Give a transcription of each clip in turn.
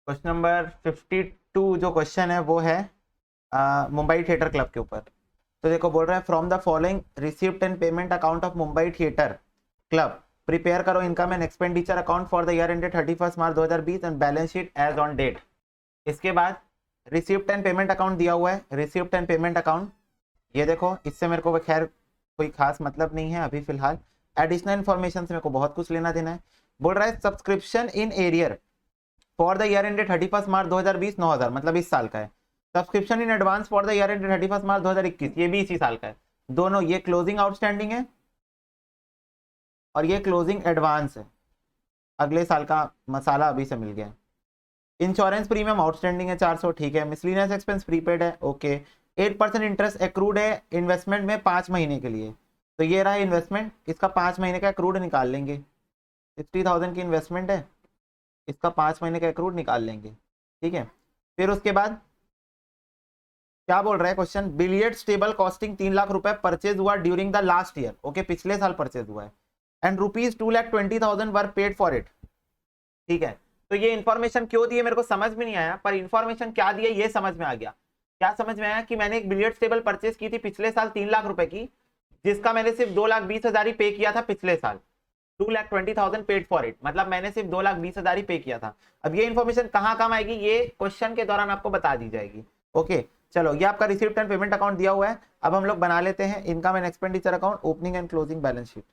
Question number 52 जो question है वो है मुंबई थिएटर क्लब के ऊपर। तो देखो बोल रहा है from the following received and payment account of Mumbai theatre club prepare करो income and expenditure account for the year ended 31 March 2020 and balance sheet as on date. इसके बाद रिसीव्ड एंड पेमेंट अकाउंट दिया हुआ है, रिसीव्ड एंड पेमेंट अकाउंट ये देखो, इससे मेरे को खैर कोई खास मतलब नहीं है अभी फिलहाल। एडिशनल इन्फॉर्मेशन से मेरे को बहुत कुछ लेना देना है। बोल रहा है subscription in arrear for the year ended 31 March 2020 9000, मतलब इस साल का है। Subscription in advance for the year ended 31 मार्च 2021, ये भी इसी साल का है। दोनों, ये क्लोजिंग आउटस्टैंडिंग है और ये क्लोजिंग एडवांस है, अगले साल का मसाला अभी से मिल गया। इंश्योरेंस प्रीमियम आउटस्टैंडिंग है 400, ठीक है। मिसलिनियस एक्सपेंस प्रीपेड है, ओके। 8% इंटरेस्ट एक्रूड है इन्वेस्टमेंट में 5 महीने के लिए, तो ये रहा इन्वेस्टमेंट, इसका 5 महीने का एक्रूड निकाल लेंगे। 60,000 की इन्वेस्टमेंट है, इसका 5 महीने का एक्रूड निकाल लेंगे, ठीक है। फिर उसके बाद क्या बोल रहा है question, billiards table costing 3 lakh रुपए परचेज हुआ during the last year, okay, पिछले साल परचेज हुआ है, and rupees 2,20,000 were paid for it, ठीक है। तो ये इन्फॉर्मेशन क्यों दी है मेरे को समझ में नहीं आया, पर इन्फॉर्मेशन क्या दी है ये समझ में आ गया। क्या समझ में आया कि मैंने एक बिलियर्ड्स टेबल परचेज की थी पिछले साल 3 लाख रुपए की, जिसका मैंने सिर्फ 2,20,000 ही पे किया था पिछले साल। 2,20,000 पेड फॉर इट, मतलब मैंने सिर्फ 2,20,000 ही पे किया था। अब ये इन्फॉर्मेशन कहाँ काम आएगी, ये क्वेश्चन के दौरान आपको बता दी जाएगी, ओके। चलो, ये आपका रिसीप्ट एंड पेमेंट अकाउंट दिया हुआ है। अब हम लोग बना लेते हैं income and expenditure account, opening and closing balance sheet.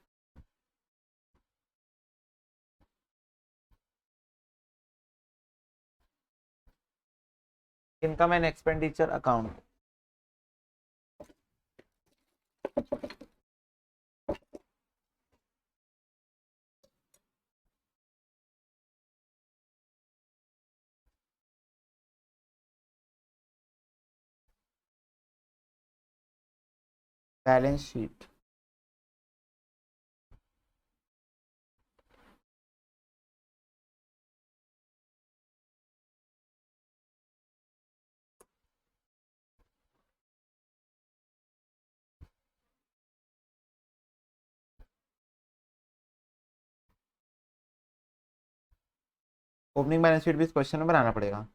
Income and expenditure account, balance sheet. Opening balance sheet भी इस क्वेश्चन में बनाना पड़ेगा।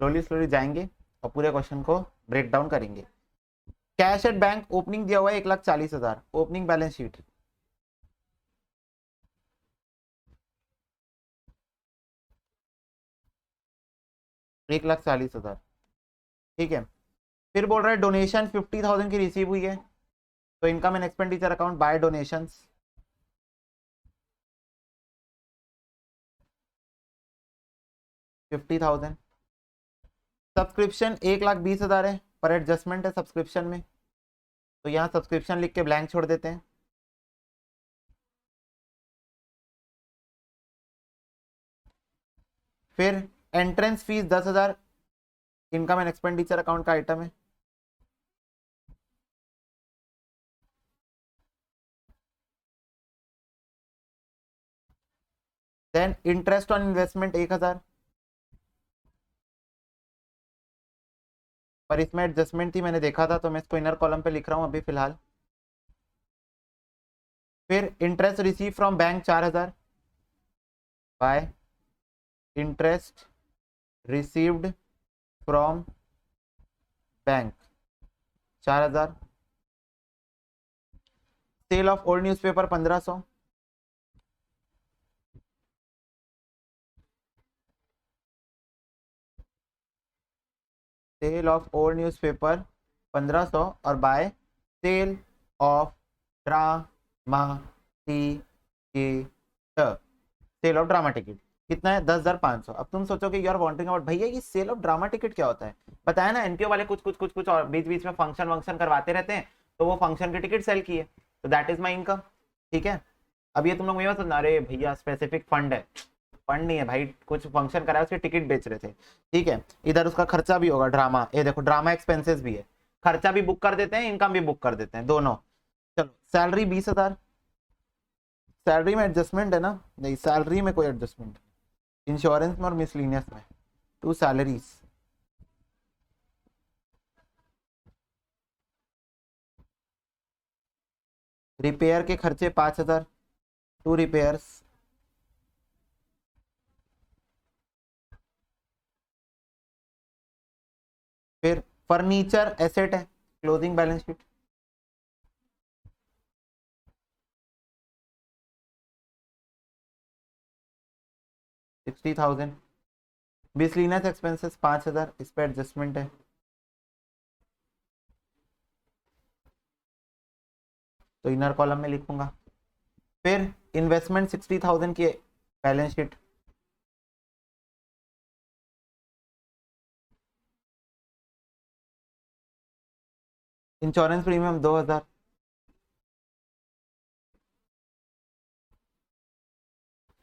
स्लोली स्लोली जाएंगे और पूरे क्वेश्चन को ब्रेक डाउन करेंगे। कैश एट बैंक ओपनिंग दिया हुआ है 1,40,000, ओपनिंग बैलेंस शीट। एक लाख 40,000, ठीक है। फिर बोल रहा है डोनेशन 50,000 की रिसीव हुई है, तो income and expenditure account by donations. $50,000। Subscription 1,20,000 है, पर एडजस्टमेंट है सब्सक्रिप्शन में, तो यहाँ सब्सक्रिप्शन लिख के ब्लैंक छोड़ देते हैं। फिर entrance fees 10,000 income and expenditure account का आइटम है। देन इंटरेस्ट ऑन इन्वेस्टमेंट 1,000, पर इसमें एडजस्टमेंट थी, मैंने देखा था, तो मैं इसको इनर कॉलम पे लिख रहा हूँ अभी फिलहाल। फिर interest receive from bank 4,000 by interest received from bank 4,000। Sale of old newspaper 1,500। Sale of old newspaper 1,500 और by sale of drama ticket, sale of drama ticket कितना है 10,500। अब तुम सोचोगे यू आर वांटिंग अबाउट, भैया ये सेल ऑफ ड्रामा टिकट क्या होता है? बताया ना, एनपीओ वाले कुछ कुछ कुछ कुछ और बीच बीच में फंक्शन वंक्शन करवाते रहते हैं, तो वो फंक्शन की टिकट सेल की है, तो दैट इज माई इनकम, ठीक है। अब ये तुम लोग मुझे मत, अरे भैया स्पेसिफिक फंड है, फंड नहीं है भाई, कुछ फंक्शन कराया उसके टिकट बेच रहे थे, ठीक है। इधर उसका खर्चा भी होगा, ड्रामा, ये देखो ड्रामा एक्सपेंसेस भी है, खर्चा भी बुक कर देते हैं, इनकम भी बुक कर देते हैं, दोनों। चलो, सैलरी 20,000, सैलरी में एडजस्टमेंट है ना? नहीं, सैलरी में कोई एडजस्टमेंट, इंश्योरेंस में और मिसलिनियस में टू सैलरीज, रिपेयर के खर्चे 5,000 टू रिपेयर्स, फिर फर्नीचर एसेट है, closing balance sheet, $60,000, miscellaneous expenses 5,000, इस पे एडजस्टमेंट है, तो इनर कॉलम में लिखूंगा। फिर इन्वेस्टमेंट 60,000 की balance sheet, insurance premium 2,000,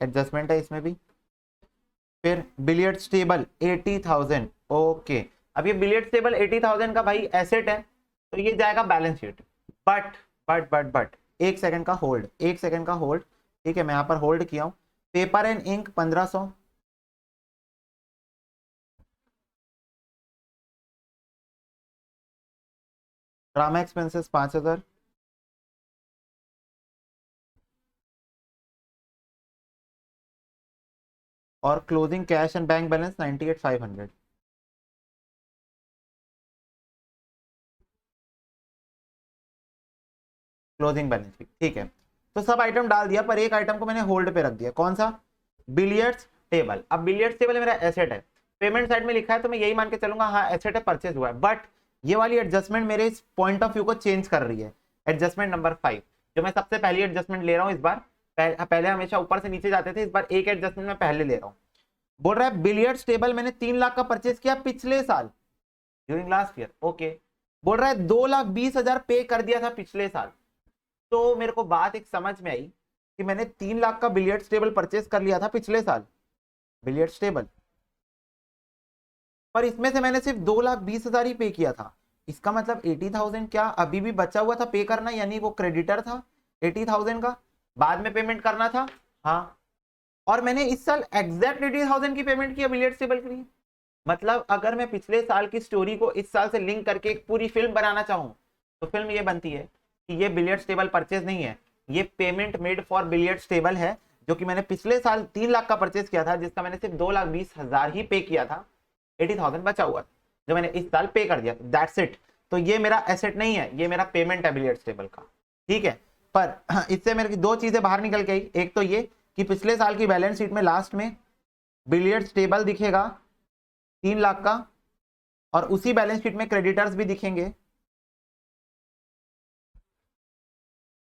adjustment है इसमें भी। फिर बिलियर्ड्स टेबल 80,000, ओके। अब ये बिलियर्ड्स टेबल 80,000 का भाई एसेट है, तो ये जाएगा बैलेंस शीट। बट एक सेकंड का होल्ड, एक सेकंड का होल्ड, ठीक है, मैं यहाँ पर होल्ड किया हूँ। Paper and ink 1,500, drama expenses 5,000, और closing cash and bank balance 98,500। Closing balance sheet, ठीक है। तो सब आइटम डाल दिया, पर एक आइटम को मैंने होल्ड पे रख दिया, कौन सा? Billiards table. अब बिलियर्ड्स टेबल मेरा एसेट है, पेमेंट साइड में लिखा है, तो मैं यही मान के चलूंगा हाँ एसेट है, परचेज हुआ है। बट ये वाली एडजस्टमेंट मेरे इस पॉइंट ऑफ व्यू को चेंज कर रही है। एडजस्टमेंट नंबर 5, जो मैं सबसे पहली एडजस्टमेंट ले रहा हूँ इस बार, पहले हमेशा ऊपर से नीचे जाते थे, इस बार एक एडजस्टमेंट मैं पहले ले रहा हूँ। बोल रहा है बिलियर्ड्स टेबल मैंने 3 लाख का परचेज किया पिछले साल, ड्यूरिंग लास्ट ईयर, ओके। बोल रहा है 2,20,000 पे कर दिया था पिछले साल। तो मेरे को बात एक समझ में आई कि मैंने 3 लाख का बिलियर्ड्स टेबल परचेज कर लिया था पिछले साल, बिलियर्ड्स टेबल, पर इसमें से मैंने सिर्फ 2,20,000 ही पे किया था। इसका मतलब 80,000 क्या अभी भी बचा हुआ था पे करना, यानी वो क्रेडिटर था 80,000 का, बाद में पेमेंट करना था। हाँ, और मैंने इस साल एग्जैक्ट 80,000 की पेमेंट की बिलियर्ड्स टेबल के लिए। मतलब अगर मैं पिछले साल की स्टोरी को इस साल से लिंक करके एक पूरी फिल्म बनाना चाहूँ, तो फिल्म ये बनती है कि ये बिलियर्ड्स टेबल परचेज नहीं है, ये payment made for billiards table है, जो कि मैंने पिछले साल 3 लाख का परचेज किया था, जिसका मैंने सिर्फ 2,20,000 ही पे किया था, 80,000 बचा हुआ जो मैंने इस साल पे कर दिया, दैट्स इट। तो ये मेरा एसेट नहीं है, ये मेरा पेमेंट है बिलियर्ड्स टेबल का, ठीक है। पर इससे मेरे की दो चीजें बाहर निकल के आई, एक तो ये कि पिछले साल की बैलेंस शीट में लास्ट में बिलियर्ड्स टेबल दिखेगा 3 लाख का, और उसी बैलेंस शीट में क्रेडिटर्स भी दिखेंगे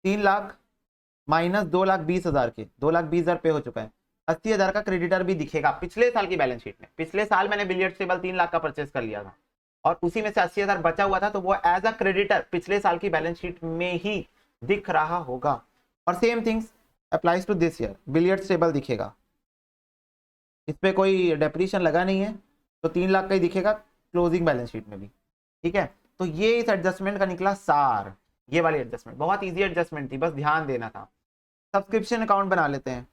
3 लाख माइनस 2,20,000 के, 2,20,000 पे हो चुका है, 80,000 का क्रेडिटर भी दिखेगा पिछले साल की बैलेंस शीट में। पिछले साल मैंने बिलियर्ड्स टेबल 3 लाख का परचेज कर लिया था, और उसी में से 80,000 बचा हुआ था, तो वो एज अ क्रेडिटर पिछले साल की बैलेंस शीट में ही दिख रहा होगा। और same things applies to this year, billiards table दिखेगा, इस पे कोई डेप्रीशिएशन लगा नहीं है, तो 3 लाख का ही दिखेगा क्लोजिंग बैलेंस शीट में भी, ठीक है। तो ये इस एडजस्टमेंट का निकला सार, ये वाली एडजस्टमेंट बहुत इजी एडजस्टमेंट थी, बस ध्यान देना था। सब्सक्रिप्शन अकाउंट बना लेते हैं।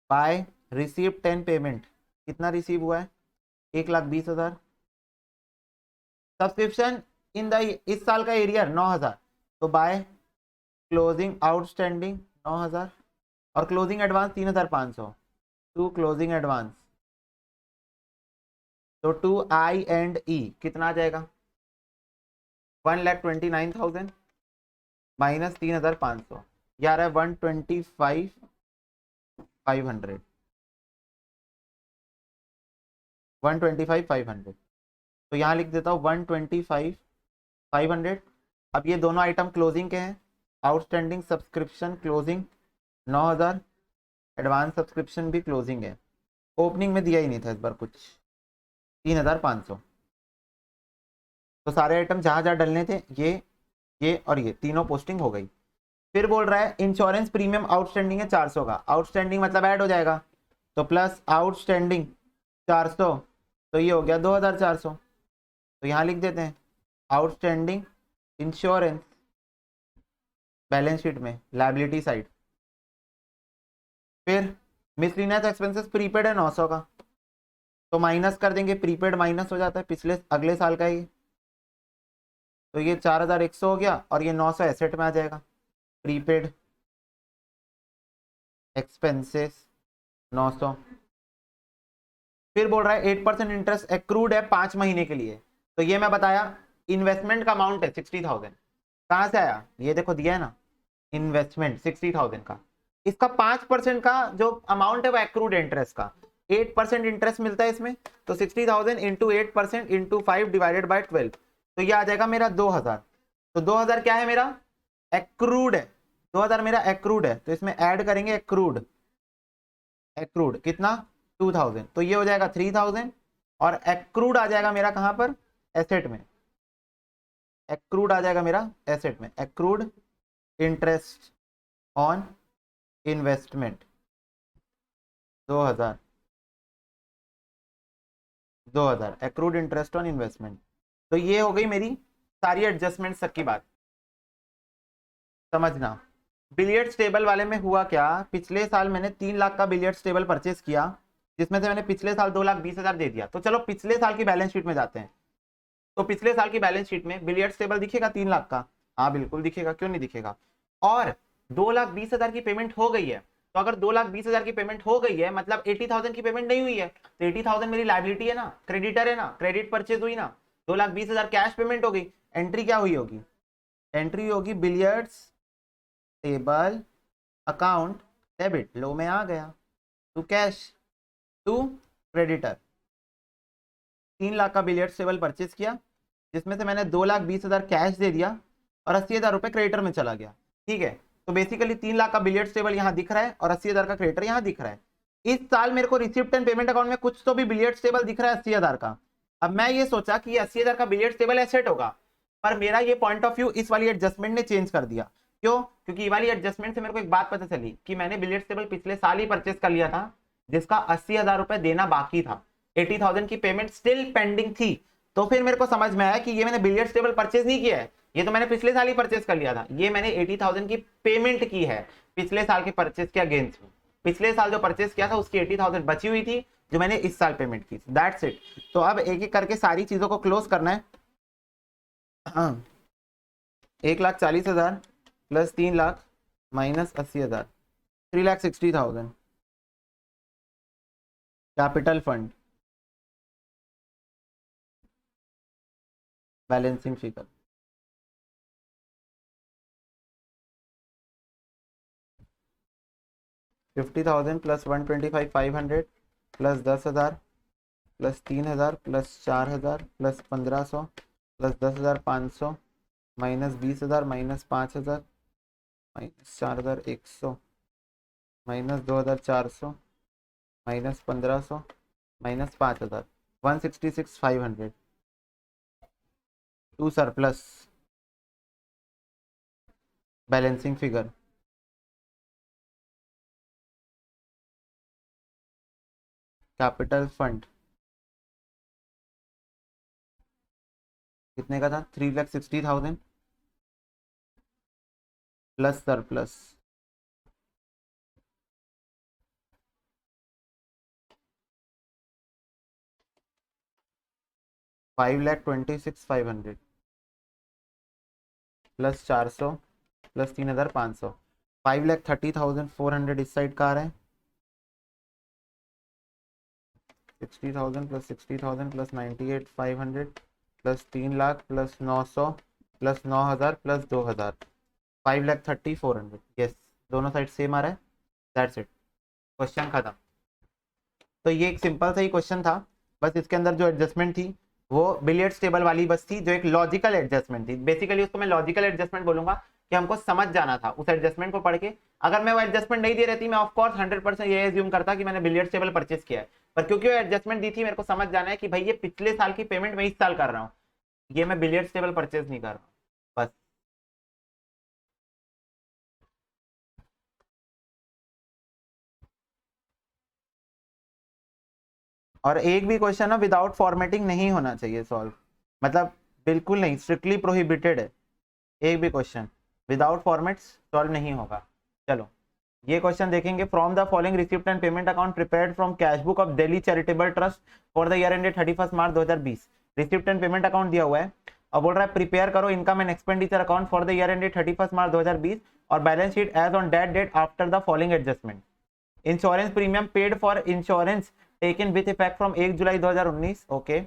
बाय रिसीव 10 पेमेंट, कितना रिसीव हुआ है? 1,20,000। सब्सक्रिप्शन इन द इस साल का एरियर 9,000, तो बाय क्लोजिंग आउटस्टैंडिंग 9,000, और closing advance 3,500, to closing advance, तो टू आई एंड ई कितना आ जाएगा? 1,29,000 माइनस 3,500, यार है 125,500, 125,500, तो यहाँ लिख देता हूँ 125,500। अब ये दोनों आइटम क्लोजिंग के हैं, outstanding subscription closing 9,000, advance subscription भी क्लोजिंग है, ओपनिंग में दिया ही नहीं था इस बार कुछ, 3,500। तो सारे आइटम जहां जहां डलने थे ये और ये तीनों पोस्टिंग हो गई। फिर बोल रहा है इंश्योरेंस प्रीमियम आउटस्टैंडिंग है 400 का, आउटस्टैंडिंग मतलब ऐड हो जाएगा, तो प्लस आउटस्टैंडिंग 400, तो ये हो गया 2,400। तो यहाँ लिख देते हैं आउटस्टैंडिंग इंश्योरेंस बैलेंस शीट में लायबिलिटी साइड, फिर मिसलिनियस एक्सपेंसेस प्रीपेड है 900 का, तो माइनस कर देंगे, प्रीपेड माइनस हो जाता है पिछले अगले साल का ही, तो ये 4100 हो गया और ये 900 एसेट में आ जाएगा, प्रीपेड एक्सपेंसेस 900। फिर बोल रहा है 8% इंटरेस्ट एक्रूड है 5 महीने के लिए, तो ये मैं बताया इन्वेस्टमेंट का अमाउंट है 60,000, कहां से आया, ये देखो दिया है ना, इन्वेस्टमेंट 60,000 का, इसका 5% का जो अमाउंट है वो एक्रूड इंटरेस्ट का, 8% इंटरेस्ट मिलता है इसमें, तो 60,000 इंटू 8% इंटू 5 डिवाइडेड बाई 12, तो ये आ जाएगा मेरा 2000। तो 2000 क्या है मेरा, एक्रूड है, 2000 मेरा एक्रूड है, तो इसमें ऐड करेंगे एक्रूड, एक्रूड कितना 2000, तो ये हो जाएगा 3000, और एक्रूड आ जाएगा मेरा कहां पर, एसेट में, एक्रूड आ जाएगा मेरा एसेट में, accrued interest on investment 2000, 2000 accrued interest on investment. तो ये हो गई मेरी सारी एडजस्टमेंट तक की बात, समझना। बिलियर्ड्स टेबल वाले में हुआ क्या, पिछले साल मैंने 3 लाख का बिलियर्ड्स टेबल परचेस किया, जिसमें से मैंने पिछले साल 2,20,000 दे दिया, तो चलो पिछले साल की बैलेंस शीट में जाते हैं। तो पिछले साल की बैलेंस शीट में बिलियर्ड्स टेबल दिखेगा 3 लाख का, हाँ बिल्कुल दिखेगा, क्यों नहीं दिखेगा, और 2,20,000 की पेमेंट हो गई है, तो अगर 2,20,000 की पेमेंट हो गई है मतलब 80,000 की पेमेंट नहीं हुई है, तो 80,000 मेरी लाइबिलिटी है ना, क्रेडिटर है ना, क्रेडिट परचेज हुई ना, 2,20,000 कैश पेमेंट हो गई, एंट्री क्या हुई होगी, एंट्री होगी बिलियर्ड्स टेबल अकाउंट डेबिट, लो में आ गया, to cash to creditor. 3 lakh का बिलियर्ड्स टेबल परचेज किया, जिसमें से मैंने 2,20,000 कैश दे दिया और 80,000 रुपए क्रेडिटर में चला गया, ठीक है। तो बेसिकली 3 लाख का बिलियर्ड्स टेबल यहाँ दिख रहा है और 80,000 का क्रेडिटर यहाँ दिख रहा है। इस साल मेरे को रिसिप्ट एंड पेमेंट अकाउंट में कुछ तो भी बिलियर्ड्स टेबल दिख रहा है 80,000 का। अब मैं ये सोचा कि 80,000 का बिलियर्ड्स टेबल एसेट होगा, पर मेरा ये पॉइंट ऑफ व्यू इस वाली एडजस्टमेंट ने चेंज कर दिया। क्यों, क्योंकि ये वाली एडजस्टमेंट से मेरे को एक बात पता चली कि मैंने बिलियर्ड्स टेबल पिछले साल ही परचेस कर लिया था, जिसका 80,000 रुपए देना बाकी था, 80,000 की पेमेंट स्टिल पेंडिंग थी। तो फिर मेरे को समझ में आया कि ये मैंने बिलियर्ड्स टेबल परचेज नहीं किया है, ये तो मैंने पिछले साल ही परचेज कर लिया था, ये मैंने 80,000 की पेमेंट की है पिछले साल के परचेज के अगेंस्ट में। पिछले साल जो परचेज किया था उसकी 80,000 बची हुई थी जो मैंने इस साल पेमेंट की, दैट्स इट। तो अब एक एक करके सारी चीजों को क्लोज करना है। हाँ, 1,40,000 plus 3 lakh minus 80,000, 3,60,000 capital fund, balancing figure, $50,000 plus 125 500 plus 10,000 plus 3,000 plus 4,000 plus 1,500 plus 10,500 minus 20,000 minus 5,000 minus 4,100 minus 2,400 minus 1,500 minus 5,000, 166,500 to surplus balancing figure, capital fund कितने का था, 3,60,000 प्लस सरप्लस 5,26,500 प्लस 400 प्लस 3,500, 5,30,400 इस साइड का आ रहा है, 60,000 plus 60,000 plus 98,500 plus 3 lakh plus 900 plus 9,000 plus 2,000, 5,30,400, yes दोनों side same आ रहा है, दैट्स इट, क्वेश्चन खत्म। तो ये एक सिंपल सा ही क्वेश्चन था, बस इसके अंदर जो एडजस्टमेंट थी वो बिलियर्ड्स टेबल वाली बस थी, जो एक लॉजिकल एडजस्टमेंट थी, बेसिकली उसको मैं लॉजिकल एडजस्टमेंट बोलूंगा कि हमको समझ जाना था उस एडजस्टमेंट को पढ़ के। अगर मैं वो एडजस्टमेंट नहीं दे रहती मैं ऑफ कोर्स 100% ये एज्यूम करता कि मैंने बिलियर्ड्स टेबल परचेस किया है, पर क्योंकि वो एडजस्टमेंट दी थी मेरे को समझ जाना है कि भाई ये पिछले साल की पेमेंट मैं इस साल कर रहा हूँ, ये मैं बिलियर्ड्स टेबल परचेस नहीं कर रहा हूँ बस। और एक भी क्वेश्चन ना विदाउट फॉर्मेटिंग नहीं होना चाहिए सॉल्व, मतलब बिल्कुल नहीं, स्ट्रिक्टली प्रोहिबिटेड है, एक भी क्वेश्चन विदाउट फॉर्मेट्स सॉल्व नहीं होगा। चलो ये क्वेश्चन देखेंगे, from the following receipt and payment account prepared from cash book of Delhi charitable trust for the year ended 31 March 2020। Receipt and payment account दिया हुआ है और बोल रहा है प्रिपेयर करो income and expenditure account for the year ended 31 March 2020 और balance sheet as on that date after the following adjustment. Insurance premium paid for insurance taken with effect from 1 July 2019। Okay.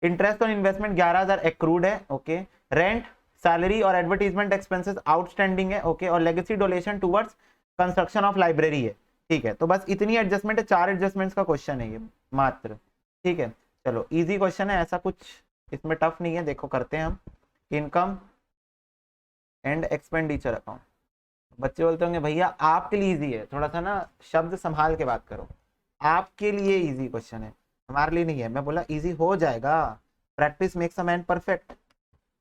Interest on investment 11,000 accrued है। Okay. Rent, salary और advertisement expenses outstanding है। Okay. और legacy donation towards construction of library है। ठीक है, तो बस इतनी एडजस्टमेंट है, 4 एडजस्टमेंट्स का क्वेश्चन है ये मात्र। ठीक है, चलो इजी क्वेश्चन है, ऐसा कुछ इसमें टफ नहीं है। देखो करते हैं हम। Income and expenditure account. बच्चे बोलते होंगे भैया आपके लिए इजी है, थोड़ा सा ना शब्द संभाल के बात करो। आपके लिए इजी क्वेश्चन है, हमारे लिए नहीं है। मैं बोला इजी हो जाएगा, practice makes a man perfect.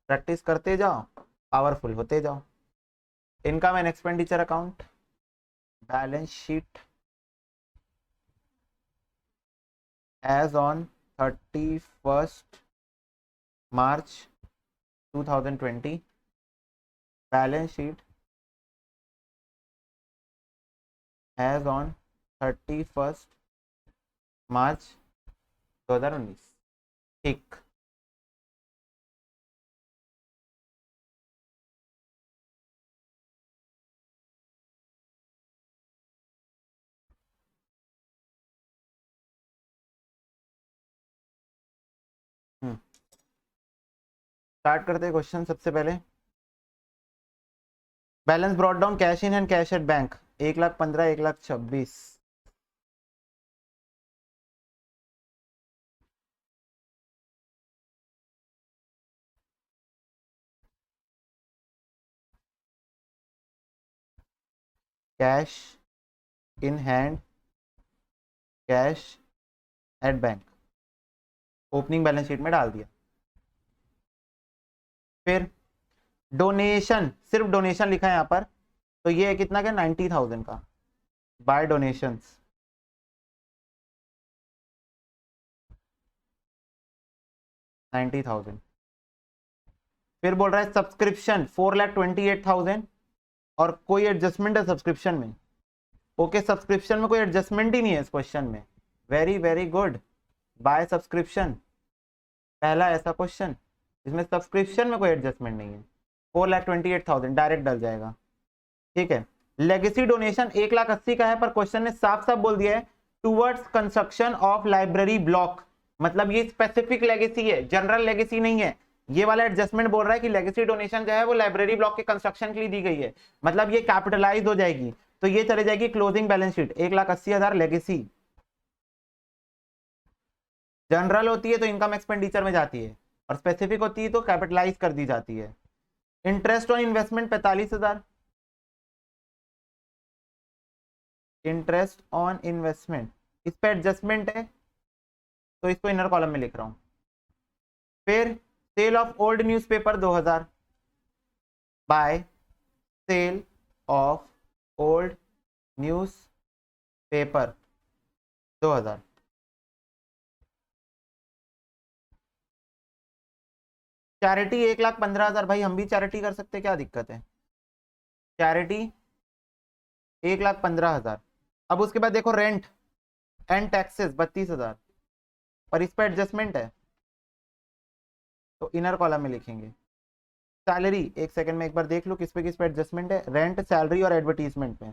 Practice करते जाओ, पावरफुल होते जाओ। Income and expenditure account, balance sheet as on 31 March 2020, balance sheet as on 31 March 2019। ठीक। स्टार्ट करते हैं क्वेश्चन। सबसे पहले balance brought down cash in and cash at bank 1,15,000 1,26,000। Cash in hand, cash at bank, opening balance sheet में डाल दिया। फिर donation, सिर्फ डोनेशन लिखा है यहाँ पर, तो ये है कितना का 90,000 का, बाय डोनेशंस। $90,000। फिर बोल रहा है सब्सक्रिप्शन 4,28,000 और कोई एडजस्टमेंट है सब्सक्रिप्शन में। ओके, सब्सक्रिप्शन में कोई एडजस्टमेंट ही नहीं है इस क्वेश्चन में। Very very good. By subscription, पहला ऐसा क्वेश्चन जिसमें सब्सक्रिप्शन में कोई एडजस्टमेंट नहीं है। 4,28,000 डायरेक्ट डल जाएगा। ठीक है। लेगेसी डोनेशन 1,80,000 का है, पर क्वेश्चन ने साफ साफ बोल दिया है towards construction of library block. मतलब ये स्पेसिफिक लेगेसी है, जनरल लेगेसी नहीं है। ये वाला एडजस्टमेंट बोल रहा है कि लेगेसी डोनेशन जो है वो लाइब्रेरी ब्लॉक के कंस्ट्रक्शन के लिए दी गई है, मतलब ये कैपिटलाइज हो जाएगी, तो ये चले जाएगी closing balance sheet. 1,80,000 legacy. General होती है तो इनकम एक्सपेंडिचर में जाती है, और स्पेसिफिक होती है तो कैपिटलाइज कर दी जाती है। Interest on investment 45,000। Interest on investment, इस पे एडजस्टमेंट है तो इसको इनर कॉलम में लिख रहा हूं। फिर sale of old newspaper 2,000, by sale of old newspaper 2,000। Charity 1,15,000, भाई हम भी चैरिटी कर सकते, क्या दिक्कत है। चैरिटी 1,15,000। अब उसके बाद देखो रेंट एंड टैक्सेस 32,000, पर इस पर एडजस्टमेंट है तो इनर कॉलम में लिखेंगे। सैलरी, एक सेकंड में एक बार देख लो किस पे एडजस्टमेंट है। रेंट, सैलरी और एडवर्टीजमेंट में।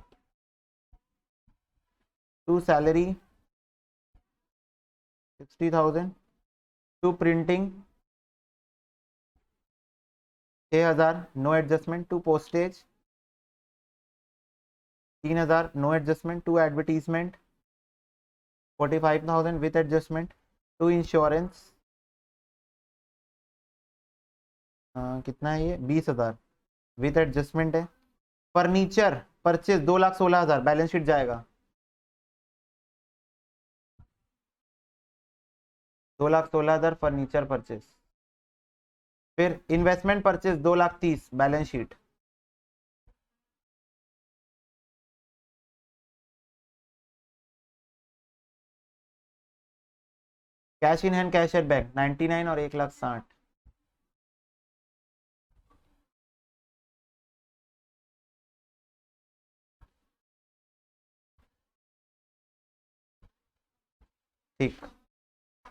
To salary 60,000, to printing 6,000 no adjustment, to postage 3,000 no adjustment, to advertisement 45,000 with adjustment, to insurance कितना है ये 20,000 विथ एडजस्टमेंट है। फर्नीचर परचेज 2,16,000 बैलेंस शीट जाएगा। 2,16,000 फर्नीचर परचेज। फिर investment purchase 2,30,000 balance sheet. Cash in hand, cash at bank 99 और 1,60,000। ठीक,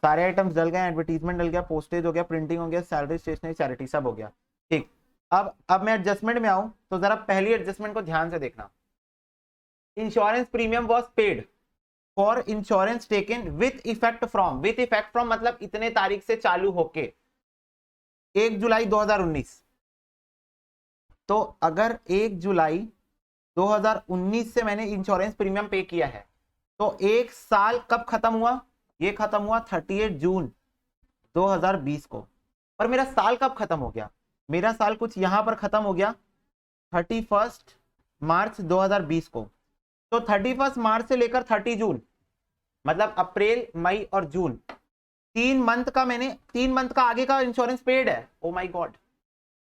सारे items डल गए, एडवर्टीजमेंट डल गया, पोस्टेज हो गया, प्रिंटिंग हो गया, सैलरी, स्टेशनरी, चैरिटी सब हो गया। ठीक, अब मैं एडजस्टमेंट में आऊं तो जरा पहली एडजस्टमेंट को ध्यान से देखना। Insurance premium was paid for insurance taken with effect from, with effect from मतलब इतने तारीख से चालू होके 1 जुलाई 2019। तो अगर 1 जुलाई 2019 से मैंने इंश्योरेंस प्रीमियम पे किया है तो एक साल कब खत्म हुआ? ये खत्म हुआ 38 जून 2020 को। पर मेरा साल कब खत्म हो गया? मेरा साल कुछ यहां पर खत्म हो गया 31 मार्च 2020 को। तो 31 मार्च से लेकर 30 जून मतलब अप्रैल, मई और जून, 3 मंथ का मैंने, 3 मंथ का आगे का इंश्योरेंस पेड है। ओ माय गॉड,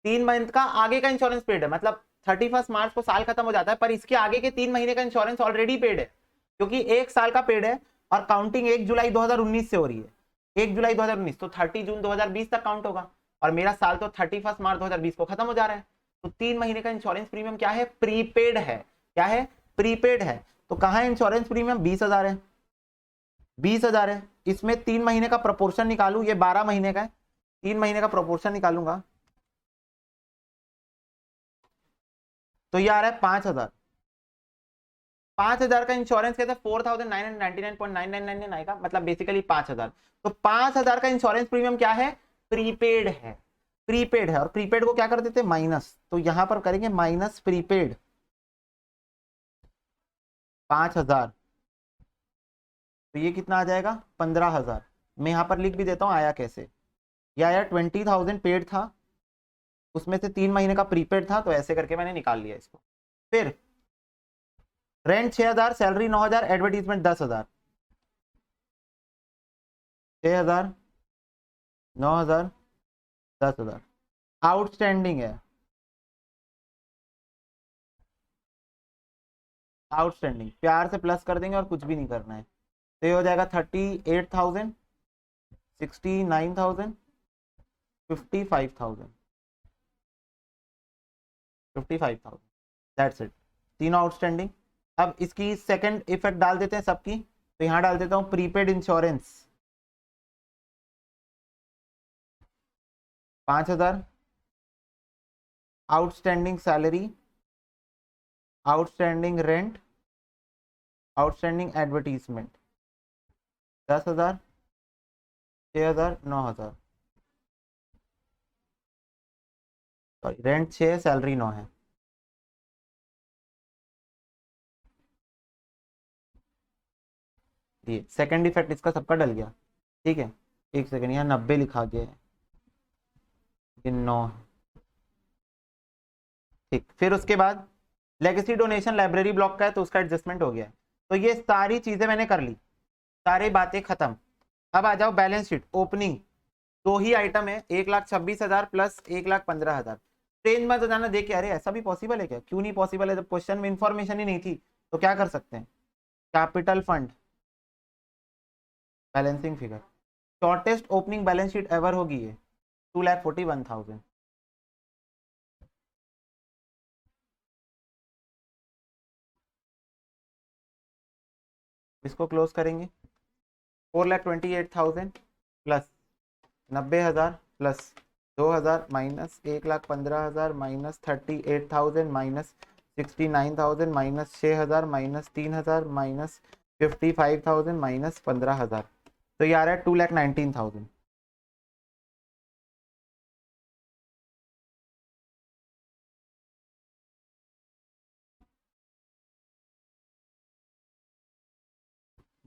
3 मंथ का आगे का इंश्योरेंस पेड है, मतलब 31 मार्च को साल खत्म हो जाता है, पर इसके आगे के 3 महीने का इंश्योरेंस ऑलरेडी पेड है, क्योंकि एक साल का पेड है और काउंटिंग 1 जुलाई 2019 से हो रही है। 1 जुलाई 2019 तो 30 जून 2020 तक काउंट होगा, और मेरा साल तो 31 मार्च 2020 को खत्म हो जा रहा है। तो 3 महीने का इंश्योरेंस प्रीमियम क्या है? प्रीपेड है। क्या है? प्रीपेड है। तो कहां है इंश्योरेंस प्रीमियम? 20,000 है, 20,000 है। इसमें 3 महीने का प्रोपोर्शन निकालू, ये 12 महीने का है, 3 महीने का प्रोपोर्शन निकालूंगा तो ये आ रहा है 5,000। 5,000 का इंश्योरेंस कहते हैं 4,999.999 आएगा, मतलब बेसिकली 5,000। तो 5,000 का इंश्योरेंस प्रीमियम क्या है? प्रीपेड है। प्रीपेड है, और प्रीपेड को क्या कर देते हैं? माइनस। तो यहां पर करेंगे माइनस प्रीपेड 5,000। तो ये कितना आ जाएगा? 15,000। मैं यहां पर लिख भी देता हूं आया कैसे। ये आया 20,000 पेड था, उसमें से 3 महीने का प्रीपेड था, तो ऐसे करके मैंने निकाल लिया इसको। फिर रेंट 6,000, सैलरी 9,000, एडवर्टीजमेंट 10,000। 6,000, 9,000, 10,000 आउटस्टैंडिंग है। आउटस्टैंडिंग प्यार से प्लस कर देंगे और कुछ भी नहीं करना है। तो ये हो जाएगा 38,000, 69,000, 55,000, 55,000, दैट्स इट। तीनों आउटस्टैंडिंग। अब इसकी सेकंड इफेक्ट डाल देते हैं सबकी, तो यहां डाल देता हूं prepaid insurance 5,000, outstanding salary, outstanding rent, outstanding advertisement 10,000, 6,000, 9,000। Sorry, rent 6, salary 9 है। ये सेकंड इफेक्ट इसका सबका डल गया। ठीक है, एक सेकंड, यहाँ 90 लिखा गया है, ये 9 है। ठीक, फिर उसके बाद लेगेसी डोनेशन लाइब्रेरी ब्लॉक का है, तो उसका एडजस्टमेंट हो गया है। तो ये सारी चीजें मैंने कर ली, सारी बातें खत्म। अब आ जाओ बैलेंस शीट ओपनिंग। दो ही आइटम है, 1,26,000 प्लस 1,15,000। ट्रेन में तो जाना देख के, अरे ऐसा भी पॉसिबल है क्या? क्यों नहीं पॉसिबल है? जब क्वेश्चन में इंफॉर्मेशन ही नहीं थी तो क्या कर सकते हैं? Capital fund balancing figure, shortest opening balance sheet ever होगी ये, 2,41,000। इसको क्लोज करेंगे, 4,28,000 plus 90,000 plus 2,000 minus 1,15,000 minus 38,000 minus 69,000 minus 6,000 minus 3,000 minus 55,000 minus 15,000। तो ये आ रहा है 2,19,000।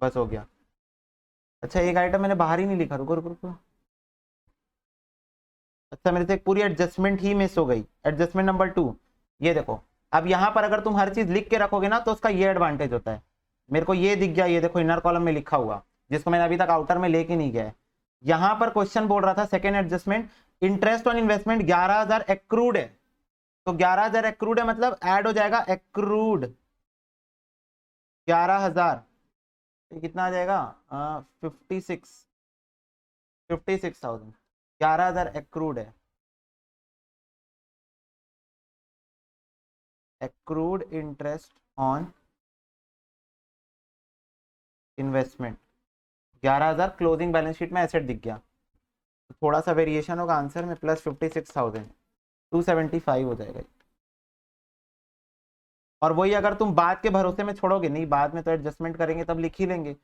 बस हो गया। अच्छा, एक आइटम मैंने बाहर ही नहीं लिखा, रुको रुको रुको। अच्छा, मेरे से एक पूरी एडजस्टमेंट ही मिस हो गई, एडजस्टमेंट नंबर 2। ये देखो, अब यहाँ पर अगर तुम हर चीज लिख के रखोगे ना तो उसका ये एडवांटेज होता है। मेरे को ये दिख गया, ये देखो इनर कॉलम में लिखा हुआ, जिसको मैंने अभी तक आउटर में लेके नहीं गया है। यहाँ पर क्वेश्चन बोल रहा था second adjustment, interest on investment 11,000 accrued है। तो 11,000 एक्रूड है, मतलब ऐड हो जाएगा एक्रूड 11,000। ये कितना आ जाएगा? 56,000। 11,000 एक्रूड है, accrued interest on investment 11,000 closing balance sheet में एसेट दिख गया, तो थोड़ा सा वेरिएशन होगा आंसर में, प्लस 56,000, 275 हो जाएगा। और वही अगर तुम बाद के भरोसे में छोड़ोगे, नहीं बाद में तो एडजस्टमेंट करेंगे तब लिख ही लेंगे,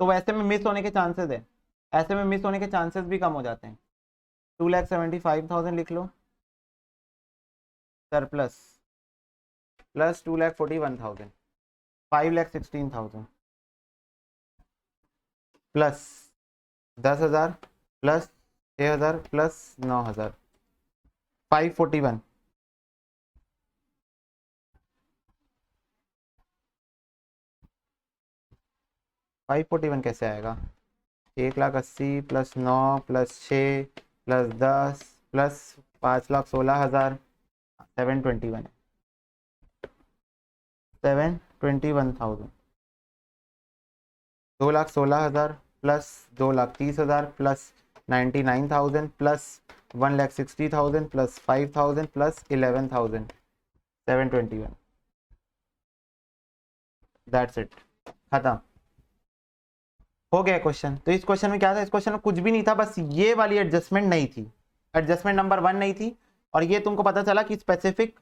तो वैसे में मिस होने के चांसेस है, ऐसे में मिस होने के चांसेस भी कम हो जाते हैं। 2,75,000 लिख लो, surplus plus 2,41,000, 5,16,000 plus 10,000 plus 6,000 plus 9,000, 541। कैसे आएगा? 1,80,000 प्लस 9 प्लस 6 प्लस 10 प्लस 5,16,000, 721 है, 721,000, 2,16,000 plus 2,30,000 plus 99,000 plus 1,60,000 plus 5,000 plus 11,000, 721। That's it, खत्म हो गया क्वेश्चन। तो इस क्वेश्चन में क्या था? इस क्वेश्चन में कुछ भी नहीं था, बस ये वाली एडजस्टमेंट नहीं थी, एडजस्टमेंट नंबर 1 नहीं थी। और ये तुमको पता चला कि स्पेसिफिक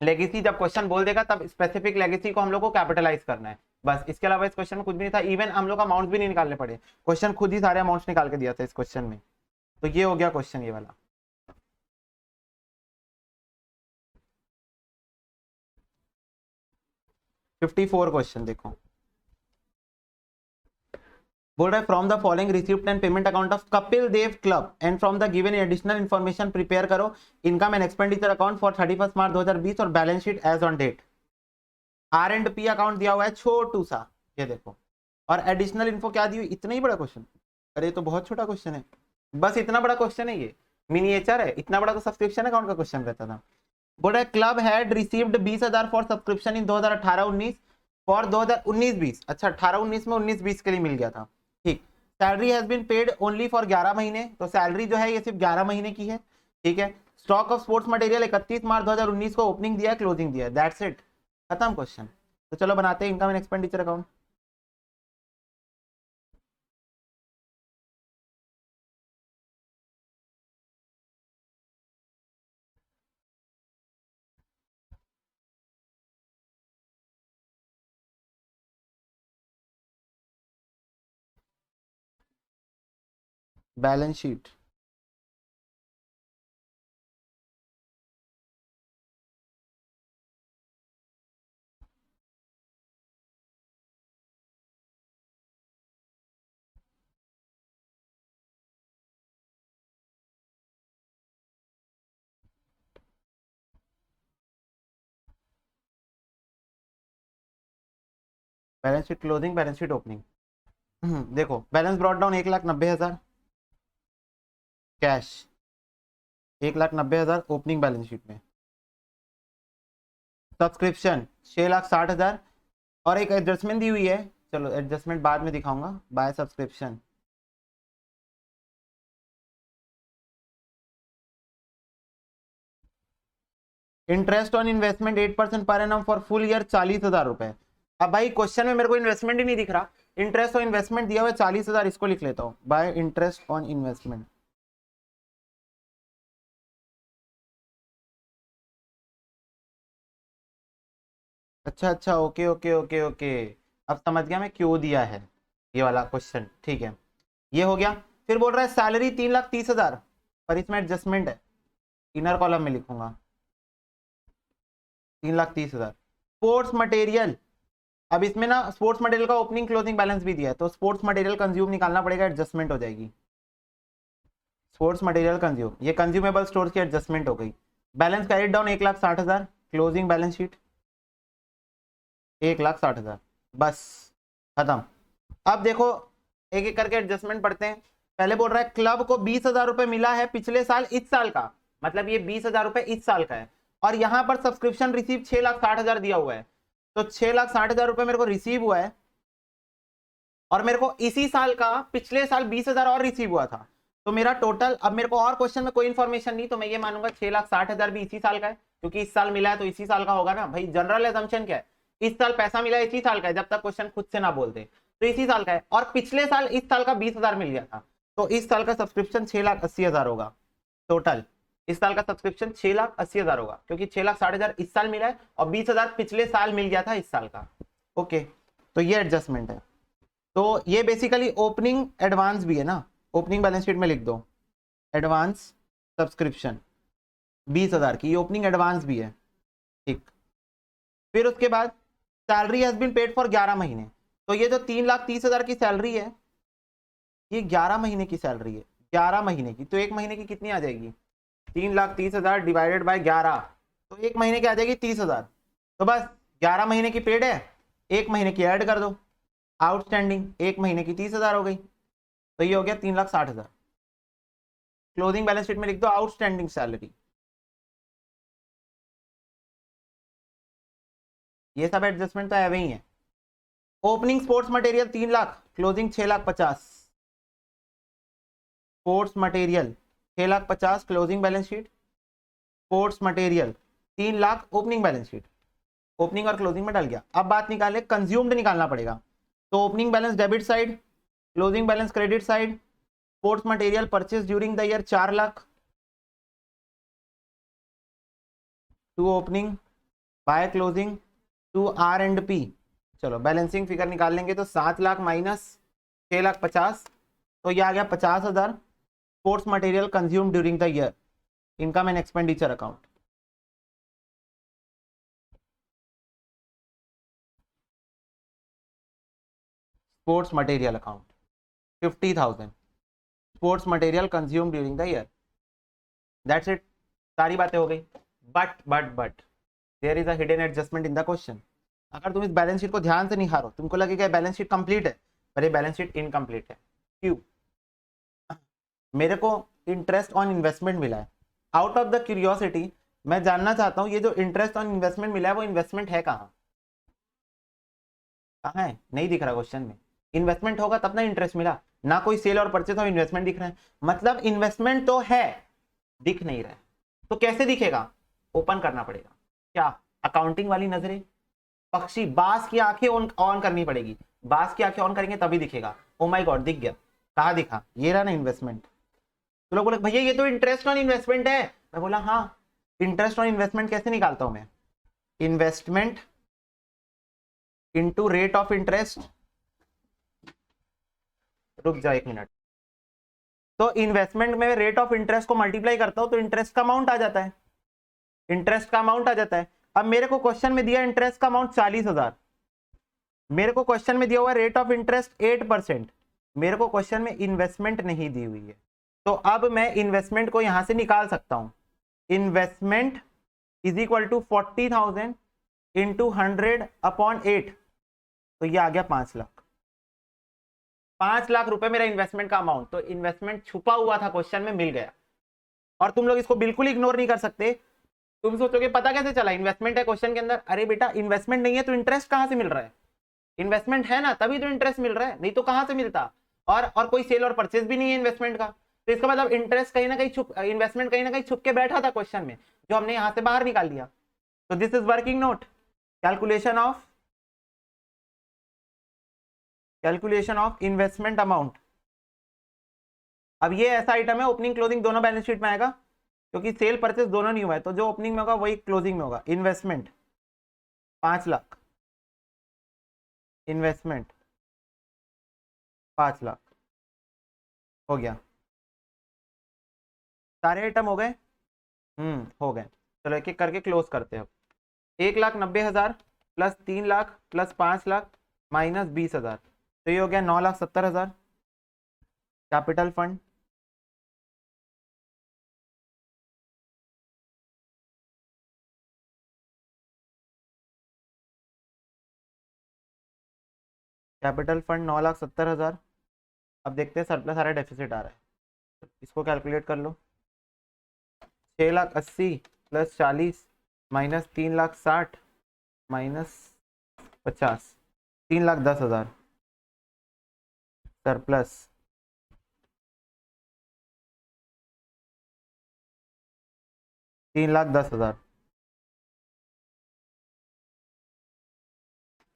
लेगेसी जब क्वेश्चन बोल देगा तब स्पेसिफिक लेगेसी को हम लोग को कैपिटलाइज करना है, बस। इसके अलावा इस क्वेश्चन में कुछ भी नहीं था, इवन हम लोग अमाउंट भी नहीं निकालने पड़े, क्वेश्चन खुद ही सारे अमाउंट्स निकाल के दिया था इस क्वेश्चन में। तो ये हो गया क्वेश्चन ये वाला। फिफ्टी 54 क्वेश्चन देखो, बोल रहा है from the following received and payment account of Kapil Dev club and from the given additional information prepare करो income and expenditure account for 31 March 2020 और balance sheet as on date. R and P account दिया हुआ है छोटू सा, ये देखो, और additional info क्या दी हुई, इतना ही बड़ा क्वेश्चन। अरे तो बहुत छोटा क्वेश्चन है, बस इतना बड़ा क्वेश्चन है, ये मिनिएचर है, इतना बड़ा तो सब्सक्रिप्शन अकाउंट का क्वेश्चन रहता था। बोल रहा है club had received 20,000 for subscription in 2018-19 for 2019-20। अच्छा 18-19 में 19-20 के लिए मिल गया था, ठीक। Salary has been paid only for 11 महीने, तो सैलरी जो है ये सिर्फ 11 महीने की है, ठीक है। Stock of sports material 31 March 2019 को ओपनिंग दिया है, क्लोजिंग दिया है, दैट्स इट, खत्म क्वेश्चन। तो चलो बनाते हैं income and expenditure account. Balance sheet, balance sheet closing, balance sheet opening. देखो balance brought down 1,90,000 cash, 1,90,000 opening balance sheet में। सब्सक्रिप्शन 6,60,000 और एक एडजस्टमेंट दी हुई है, चलो एडजस्टमेंट बाद में दिखाऊंगा, by subscription. Interest on investment 8% पर एनम फॉर फुल ईयर 40,000 रुपए। अब भाई क्वेश्चन में मेरे को इन्वेस्टमेंट ही नहीं दिख रहा, इंटरेस्ट ऑन इन्वेस्टमेंट दिया हुआ है 40,000, इसको लिख लेता हूँ बाय इंटरेस्ट ऑन इन्वेस्टमेंट। अच्छा अच्छा, ओके ओके ओके ओके, अब समझ गया मैं क्यों दिया है ये वाला क्वेश्चन, ठीक है, ये हो गया। फिर बोल रहा है सैलरी 3,30,000, पर इसमें एडजस्टमेंट है, इनर कॉलम में लिखूंगा 3,30,000। स्पोर्ट्स मटेरियल, अब इसमें ना स्पोर्ट्स मटेरियल का ओपनिंग क्लोजिंग बैलेंस भी दिया है, तो स्पोर्ट्स मटेरियल कंज्यूम निकालना पड़ेगा, एडजस्टमेंट हो जाएगी। स्पोर्ट्स मटेरियल कंज्यूम, ये कंज्यूमेबल स्टोर की एडजस्टमेंट हो गई। Balance carried down 1,60,000, closing balance sheet 1,60,000, बस खत्म। अब देखो एक एक करके एडजस्टमेंट पढ़ते हैं। पहले बोल रहा है क्लब को 20,000 रुपए मिला है पिछले साल इस साल का, मतलब ये 20,000 रुपए इस साल का है, और यहां पर सब्सक्रिप्शन रिसीव 6,60,000 दिया हुआ है, तो 6,60,000 रुपए मेरे को रिसीव हुआ है, और मेरे को इसी साल का पिछले साल 20,000 और रिसीव हुआ था, तो मेरा टोटल, अब मेरे को और क्वेश्चन में कोई इन्फॉर्मेशन नहीं, तो मैं ये मानूंगा 6,60,000 भी इसी साल का है, क्योंकि इस साल मिला है तो इसी साल का होगा ना भाई, जनरल एजम्पशन क्या है, इस साल पैसा मिला इसी साल का है, जब तक क्वेश्चन खुद से ना बोलते। तो इसी साल का है, और पिछले साल इस साल का 20,000 मिल गया था, तो इस साल का सब्सक्रिप्शन 6,80,000 होगा टोटल। इस साल का सब्सक्रिप्शन 6,80,000 होगा, क्योंकि 6,60,000 इस साल मिला है और 20,000 पिछले साल मिल गया था इस साल का। ओके, तो ये एडजस्टमेंट है। तो ये बेसिकली ओपनिंग एडवांस भी है ना, ओपनिंग बैलेंस शीट में लिख दो एडवांस सब्सक्रिप्शन 20,000 की, ये ओपनिंग एडवांस भी है, ठीक। फिर उसके बाद salary has been paid for 11 महीने, तो ये जो 3,30,000 की सैलरी है ये 11 महीने की सैलरी है, 11 महीने की, तो एक महीने की कितनी आ जाएगी, 3,30,000 डिवाइडेड बाय 11, तो एक महीने की आ जाएगी 30,000। तो बस 11 महीने की पेड है, एक महीने की ऐड कर दो आउटस्टैंडिंग, एक महीने की 30,000 हो गई, तो ये हो गया 3,60,000। क्लोजिंग बैलेंस शीट में लिख दो आउटस्टैंडिंग सैलरी। ये सब एडजस्टमेंट तो है वही है। Opening sports material 3 lakh, closing 6,50,000, sports material 6,50,000 closing balance sheet, sports material 3 lakh opening balance sheet, opening और क्लोजिंग में डल गया। अब बात निकाले, कंज्यूम्ड निकालना पड़ेगा, तो opening balance debit side, closing balance credit side, sports material purchase during the year 4 lakh, to opening by closing to R and P. चलो बैलेंसिंग फिगर निकाल लेंगे, तो 7 लाख माइनस 6,50,000, तो ये आ गया 50,000 sports material consume during the year, income and expenditure account. Sports material account 50,000 sports material consume during the year, that's it, सारी बातें हो गई। But there is a hidden adjustment in the question. अगर तुम इस बैलेंस शीट को ध्यान से निहारो, तुमको लगेगा बैलेंस शीट कंप्लीट है, पर ये बैलेंस शीट इनकम्प्लीट है। क्यों? मेरे को इंटरेस्ट ऑन इन्वेस्टमेंट मिला है, आउट ऑफ द क्यूरियोसिटी मैं जानना चाहता हूँ ये जो इंटरेस्ट ऑन इन्वेस्टमेंट मिला है वो इन्वेस्टमेंट है कहाँ, कहाँ है, नहीं दिख रहा क्वेश्चन में। इन्वेस्टमेंट होगा तब ना इंटरेस्ट मिला, ना कोई सेल और परचेज और इन्वेस्टमेंट दिख रहा है, मतलब इन्वेस्टमेंट तो है, दिख नहीं रहा है। तो कैसे दिखेगा, ओपन करना पड़ेगा, क्या अकाउंटिंग वाली नजरें, पक्षी बास की आंखें ऑन करनी पड़ेगी, बास की आंखें ऑन करेंगे तभी दिखेगा। ओ माय गॉड, दिख गया, कहा दिखा, ये रहा ना इन्वेस्टमेंट। तो लोग बोले भैया ये तो इंटरेस्ट ऑन इन्वेस्टमेंट है, मैं बोला हाँ, इंटरेस्ट ऑन इन्वेस्टमेंट कैसे निकालता हूं मैं, investment into rate of interest, रुक जाओ एक मिनट, तो इन्वेस्टमेंट में रेट ऑफ इंटरेस्ट को मल्टीप्लाई करता हूं तो इंटरेस्ट का अमाउंट आ जाता है, इंटरेस्ट का अमाउंट आ जाता है। अब मेरे को क्वेश्चन में दिया इंटरेस्ट का अमाउंट 40,000, मेरे को क्वेश्चन में दिया हुआ रेट ऑफ इंटरेस्ट 8%, मेरे को क्वेश्चन में इन्वेस्टमेंट नहीं दी हुई है, तो अब मैं इन्वेस्टमेंट को यहां से निकाल सकता हूं, investment is equal to 40,000 into 100/8, तो ये आ गया 5 लाख, 5 लाख रुपए मेरा इन्वेस्टमेंट का अमाउंट। तो इन्वेस्टमेंट छुपा हुआ था क्वेश्चन में, मिल गया। और तुम लोग इसको बिल्कुल इग्नोर नहीं कर सकते, तुम सोचोगे पता कैसे चला इन्वेस्टमेंट है क्वेश्चन के अंदर, अरे बेटा इन्वेस्टमेंट नहीं है तो इंटरेस्ट कहां से मिल रहा है, इन्वेस्टमेंट है ना तभी तो इंटरेस्ट मिल रहा है, नहीं तो कहां से मिलता। और कोई सेल और परचेज भी नहीं है इन्वेस्टमेंट का, तो इसका मतलब इंटरेस्ट कहीं ना कहीं छुप, इन्वेस्टमेंट कहीं ना कहीं छुप के बैठा था क्वेश्चन में, जो हमने यहां से बाहर निकाल दिया। तो this is working note, calculation of investment amount. अब ये ऐसा आइटम है ओपनिंग क्लोजिंग दोनों बैलेंस शीट में आएगा, क्योंकि सेल परचेज दोनों नहीं हुआ है, तो जो ओपनिंग में होगा वही क्लोजिंग में होगा। इन्वेस्टमेंट 5 लाख, इन्वेस्टमेंट 5 लाख, हो गया, सारे आइटम हो गए, हो गए। चलो एक एक करके क्लोज करते हैं। अब 1,90,000 plus 3 lakh plus 5 lakh minus 20,000, तो ये हो गया 9,70,000 कैपिटल फंड। Capital fund 9,70,000। अब देखते हैं सरप्लस आ रहा है डेफिसिट आ रहा है, इसको कैलकुलेट कर लो। 6,80,000 plus 40 minus 3,60,000 minus 50, 3,10,000 surplus, $3,10,000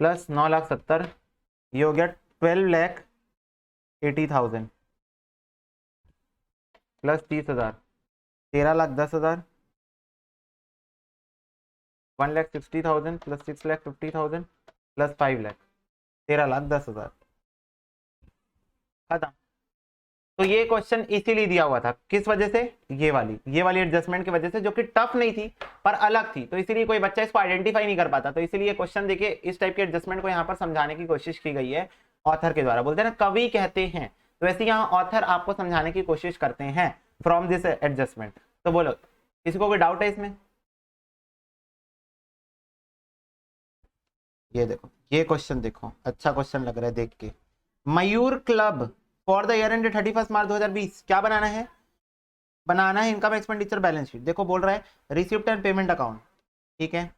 plus 9,70,000, ये हो गया 12,80,000 प्लस 30,000, 13,10,000, 1,60,000 प्लस 6,50,000 प्लस 5 लाख, 13,10,000 खत्म। तो ये क्वेश्चन इसीलिए दिया हुआ था, किस वजह से, ये वाली एडजस्टमेंट की वजह से, जो कि टफ नहीं थी पर अलग थी, तो इसीलिए कोई बच्चा इसको आइडेंटिफाई नहीं कर पाता। तो इसीलिए क्वेश्चन देखिए इस टाइप के एडजस्टमेंट को यहाँ पर समझाने की कोशिश की गई है ऑथर के द्वारा। बोलते हैं ना कवि कहते हैं, तो वैसे यहाँ ऑथर आपको समझाने की कोशिश करते हैं फ्रॉम दिस एडजस्टमेंट। तो बोलो किसी को कोई डाउट है इसमें? ये देखो, ये क्वेश्चन देखो, अच्छा क्वेश्चन लग रहा है देख के। Mayur club for the year end 31 March 2020 क्या बनाना है? बनाना है इनकम एक्सपेंडिचर बैलेंस शीट। देखो बोल रहा है रिसिप्ट एंड पेमेंट अकाउंट, ठीक है।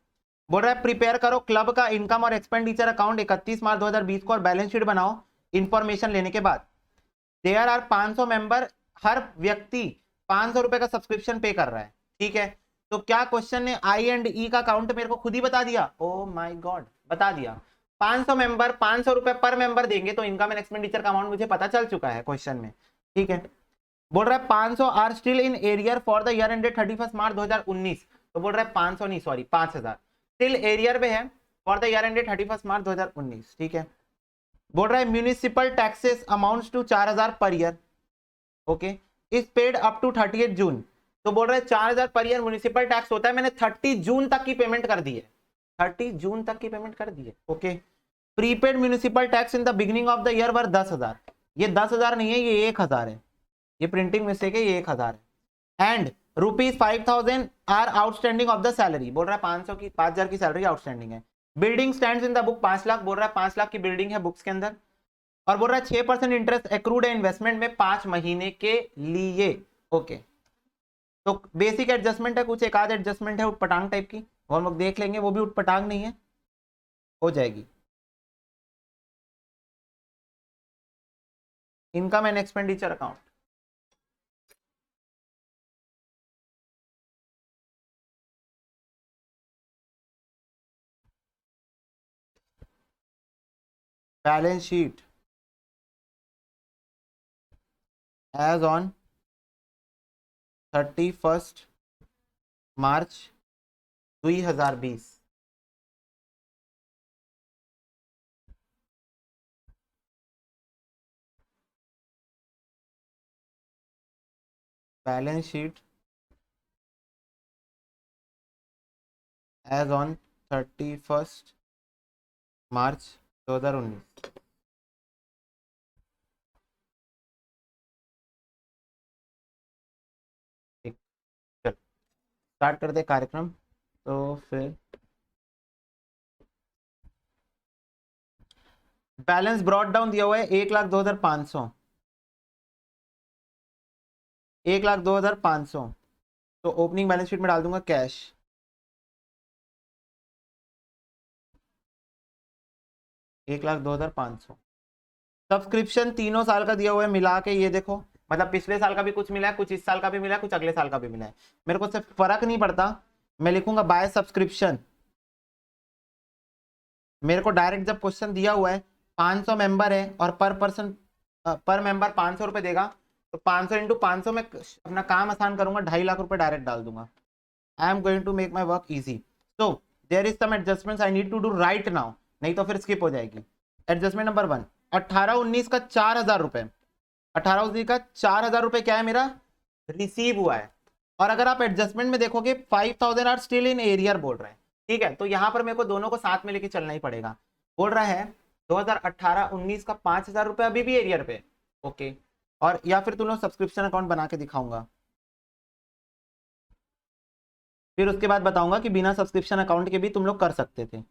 बोल रहा है प्रिपेयर करो क्लब का इनकम और एक्सपेंडिचर अकाउंट 31 मार्च 2020 को और बैलेंस शीट बनाओ इंफॉर्मेशन लेने के बाद। देयर आर 500 मेंबर, हर व्यक्ति 500 रुपए का सब्सक्रिप्शन पे कर रहा है, ठीक है। तो क्या क्वेश्चन ने आई एंड ई का अकाउंट मेरे को खुद ही बता दिया? ओ माय गॉड, बता दिया। 500 मेंबर 500 रुपए पर मेंबर देंगे तो इनकम एंड एक्सपेंडिचर का अमाउंट मुझे पता चल चुका है क्वेश्चन में, ठीक है। बोल रहा है 500 are still in arrear for the year ended 31 March 2019। तो बोल रहा है 500 नहीं सॉरी 5000 स्टिल एरियर पे है for the year ended 31 March 2019, ठीक है। बोल रहा है म्यूनिसिपल टैक्सेस अमाउंट्स टू 4000 पर year, okay, is paid up to 30 June. तो बोल रहा है 4000 पर ईयर म्यूनिसिपल टैक्स होता है, मैंने 30 जून तक की पेमेंट कर दी है, 30 जून तक की पेमेंट कर दी है, okay. Prepaid municipal tax in the beginning of the year वर 10,000। ये 10,000 नहीं है, ये 1,000 है, ये प्रिंटिंग मिस्टेक है, ये 1,000 है। And ₹5,000 are outstanding of the salary. बोल रहा है 5,000 की सैलरी आउटस्टैंडिंग है। Building stands in the book 5 lakh, बोल रहा है 5 लाख की बिल्डिंग है बुक्स के अंदर। और बोल रहा है 6% इंटरेस्ट एक्रूड है इन्वेस्टमेंट में 5 महीने के लिए, ओके। तो बेसिक एडजस्टमेंट है, कुछ एक आध एडजस्टमेंट है उटपटांग टाइप की, वो हम लोग देख लेंगे, वो भी उटपटांग नहीं है, हो जाएगी। Income and expenditure account, balance sheet as on 31 March 2020। Balance sheet as on 31 March 2019। ठीक, चलो स्टार्ट करते कार्यक्रम। तो फिर बैलेंस ब्रॉड डाउन दिया हुआ है 1,02,500, 1,02,500। तो ओपनिंग बैलेंस शीट में डाल दूंगा कैश, 1,02,500। सब्सक्रिप्शन तीनों साल का दिया हुआ है मिला के, ये देखो मतलब पिछले साल का भी कुछ मिला है, कुछ इस साल का भी मिला है, कुछ अगले साल का भी मिला है, मेरे को सिर्फ फर्क नहीं पड़ता। मैं लिखूंगा बाय सब्सक्रिप्शन। मेरे को डायरेक्ट जब क्वेश्चन दिया हुआ है 500 मेंबर है और पर पर्सन पर मेंबर 500 रुपए देगा, तो 500 इंटू 500 में अपना काम आसान करूंगा, 2.5 लाख रुपए डायरेक्ट डाल दूंगा। I am going to make my work easy. So there is some adjustment I need to do right now, नहीं तो फिर स्किप हो जाएगी। एडजस्टमेंट नंबर 1, 18-19 का 4,000 रुपए, 18-19 का 4,000 रुपए क्या है मेरा, रिसीव हुआ है। और अगर आप एडजस्टमेंट में देखोगे 5,000 आर स्टिल इन एरियर बोल रहे हैं, ठीक है। तो यहां पर मेरे को दोनों को साथ में लेके चलना ही पड़ेगा। बोल रहा है 2018-19 का 5,000 रुपए अभी भी एरियर पे, ओके। और या फिर तुम लोग सब्सक्रिप्शन अकाउंट बना के दिखाऊंगा, फिर उसके बाद बताऊंगा कि बिना सब्सक्रिप्शन अकाउंट के भी तुम लोग कर सकते थे।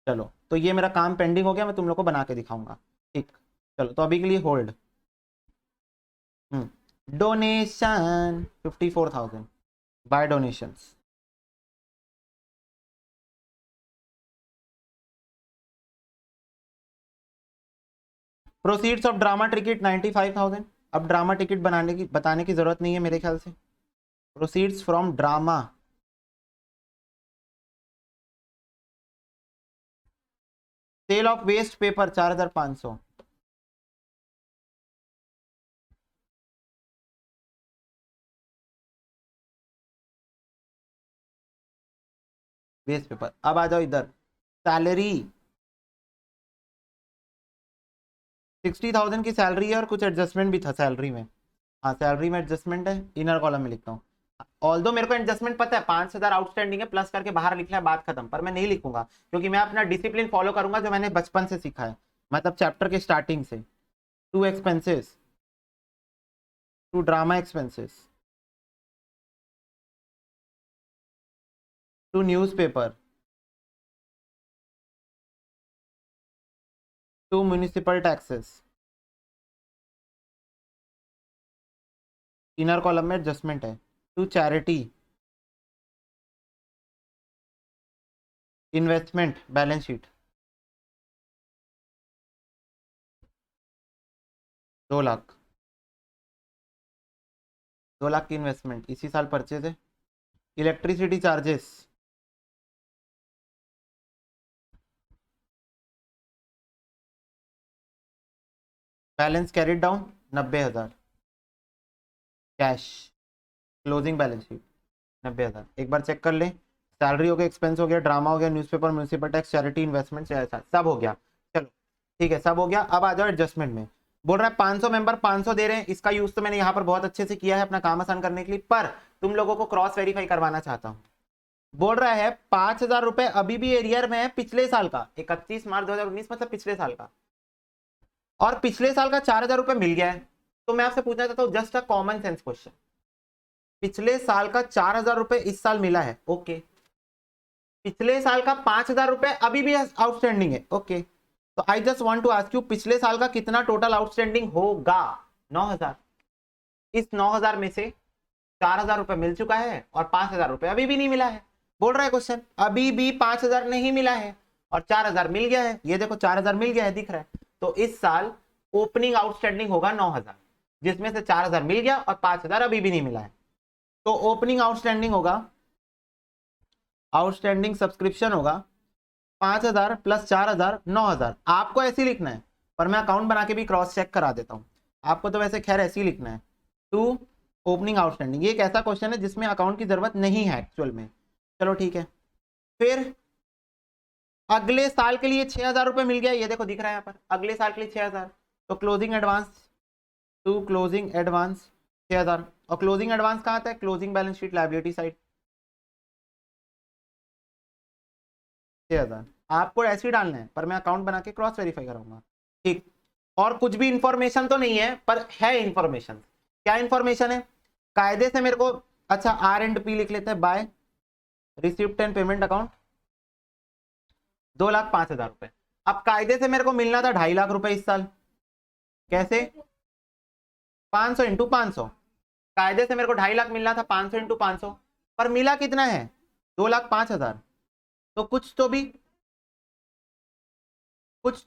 चलो तो ये मेरा काम पेंडिंग हो गया, मैं तुम लोग को बना के दिखाऊंगा, ठीक। चलो तो अभी के लिए hold. Donation 54,000 by donations. Proceeds of drama ticket 95,000। अब ड्रामा टिकट बनाने की बताने की जरूरत नहीं है मेरे ख्याल से। Proceeds from drama, sale of waste paper 4,500, base paper. अब आ जाओ इधर, सैलरी 60,000 की सैलरी है और कुछ एडजस्टमेंट भी था सैलरी में। हाँ सैलरी में एडजस्टमेंट है, इनर कॉलम में लिखता हूँ। ऑल दो मेरे को एडजस्टमेंट पता है 5,000 आउटस्टैंडिंग है, प्लस करके बाहर लिखना है, बात खत्म। पर मैं नहीं लिखूंगा क्योंकि मैं अपना डिसिप्लिन फॉलो करूंगा जो मैंने बचपन से सीखा है, मतलब चैप्टर के स्टार्टिंग से। To expenses, to drama expenses, to newspaper, to municipal taxes, inner column में एडजस्टमेंट है, to charity, investment balance sheet 2 lakh, 2 lakh की इन्वेस्टमेंट इसी साल परचेज है। Electricity charges, balance carried down 90,000, cash closing balance sheet 90,000। एक बार check कर ले, सैलरी हो गया, एक्सपेंस हो गया, ड्रामा हो गया, newspaper, municipal tax, charity, investment, सब हो गया। चलो ठीक है, सब हो गया। अब आ जाओ एडजस्टमेंट में। बोल रहा है 500 मेंबर 500 दे रहे हैं, इसका यूज तो मैंने यहाँ पर बहुत अच्छे से किया है अपना काम आसान करने के लिए, पर तुम लोगों को क्रॉस वेरीफाई करवाना चाहता हूँ। बोल रहा है 5,000 रुपए अभी भी एरियर में है पिछले साल का, 31 मार्च 2019 मतलब पिछले साल का, और पिछले साल का 4,000 रुपए मिल गया है। तो मैं आपसे पूछना चाहता हूँ just a common sense question, पिछले साल का 4,000 रुपए इस साल मिला है, ओके। पिछले साल का 5,000 रुपए अभी भी आउटस्टैंडिंग है, ओके। तो I just want to ask you पिछले साल का कितना टोटल आउटस्टैंडिंग होगा? 9,000। इस 9,000 में से 4,000 रुपए मिल चुका है और 5,000 रुपए अभी भी नहीं मिला है। बोल रहा है क्वेश्चन अभी भी 5,000 नहीं मिला है और 4,000 मिल गया है। ये देखो 4,000 मिल गया है, दिख रहा है। तो इस साल ओपनिंग आउटस्टैंडिंग होगा 9,000, जिसमें से 4,000 मिल गया और 5,000 अभी भी नहीं मिला है। तो ओपनिंग आउटस्टैंडिंग होगा, आउटस्टैंडिंग सब्सक्रिप्शन होगा 5,000 प्लस 4,000 9,000। आपको ऐसे लिखना है, पर मैं अकाउंट बना के भी क्रॉस चेक करा देता हूं। आपको तो वैसे खैर ऐसे ही लिखना है, टू ओपनिंग आउटस्टैंडिंग। ये एक ऐसा क्वेश्चन है जिसमें अकाउंट की जरूरत नहीं है एक्चुअल में। चलो ठीक है, फिर अगले साल के लिए 6,000 रुपए मिल गया, ये देखो दिख रहा है यहाँ पर, अगले साल के लिए 6,000। तो closing advance, to closing advance 6,000। और क्लोजिंग एडवांस कहाँ आता है? Closing balance sheet liability side 6,000। आपको ऐसे ही डालना है, पर मैं अकाउंट बना के क्रॉस वेरीफाई कराऊंगा, ठीक। और कुछ भी इंफॉर्मेशन तो नहीं है, पर है इंफॉर्मेशन। क्या इंफॉर्मेशन है? कायदे से मेरे को, अच्छा R&P लिख लेते हैं, by receipt and payment account 2,05,000 रुपए। अब कायदे से मेरे को मिलना था 2.5 लाख रुपए इस साल। कैसे? 500 इंटू 500। कायदे से मेरे को 2.5 लाख मिलना था, 500 इंटू 500। पर मिला कितना है? 2,05,000। तो कुछ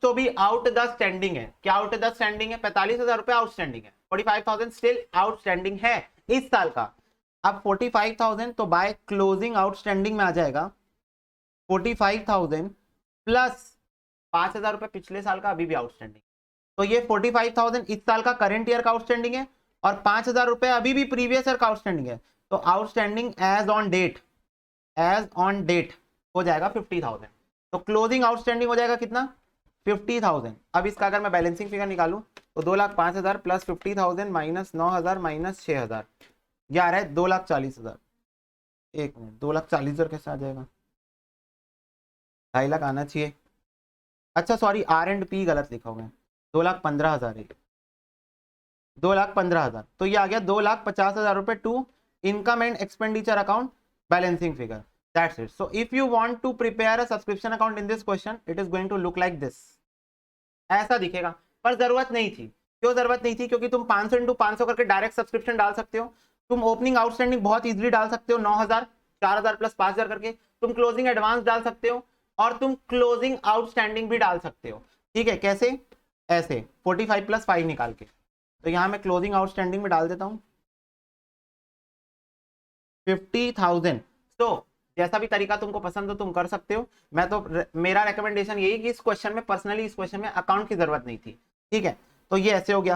तो भी आउट द स्टैंडिंग है। क्या आउट द स्टैंडिंग है? 45,000 रुपए आउटस्टैंडिंग है, 45,000 स्टिल आउटस्टैंडिंग है इस साल का। अब 45,000 तो बाय क्लोजिंग आउटस्टैंडिंग में आ जाएगा 45,000 प्लस 5,000 रुपए पिछले साल का अभी भी आउटस्टैंडिंग। तो ये 45,000 इस साल का करंट ईयर का आउटस्टैंडिंग है और 5,000 रुपए अभी भी प्रीवियस ईयर का आउटस्टैंडिंग है। तो आउटस्टैंडिंग एज ऑन डेट हो जाएगा 50,000। तो क्लोजिंग आउटस्टैंडिंग हो जाएगा कितना? 50,000। अब इसका अगर मैं बैलेंसिंग फिगर निकालूं तो 2,05,000 प्लस 50,000 माइनस 9,000 माइनस 6,000, ये आ रहा है 2,40,000। एक मिनट, 2,40,000 कैसे आ जाएगा? 2.5 लाख आना चाहिए। अच्छा सॉरी, R&P गलत लिखा हुआ है, 2,15,000 है, 2,15,000। तो ये आ गया 2,50,000 रुपए to income and expenditure account balancing figure. That's it. So if you want to prepare a subscription account in this question, it is going to look like this. ऐसा दिखेगा। पर जरूरत नहीं थी। क्यों जरूरत नहीं थी? क्योंकि तुम 500 इंटू 500 करके डायरेक्ट सब्सक्रिप्शन डाल सकते हो। तुम ओपनिंग आउटस्टैंडिंग बहुत इजीली डाल सकते हो, 9,000 4,000 प्लस 5,000 करके। तुम क्लोजिंग एडवांस डाल सकते हो और तुम क्लोजिंग आउटस्टैंडिंग भी डाल सकते हो। ठीक है, कैसे? ऐसे 45 प्लस 5 निकाल के। तो यहां मैं क्लोजिंग आउटस्टैंडिंग में डाल देता हूं 50,000। तो जैसा भी तरीका तुमको पसंद हो तुम कर सकते हो। मैं तो मेरा रिकमेंडेशन यही कि इस क्वेश्चन में पर्सनली इस क्वेश्चन में अकाउंट की जरूरत नहीं थी। ठीक है, तो ये ऐसे हो गया।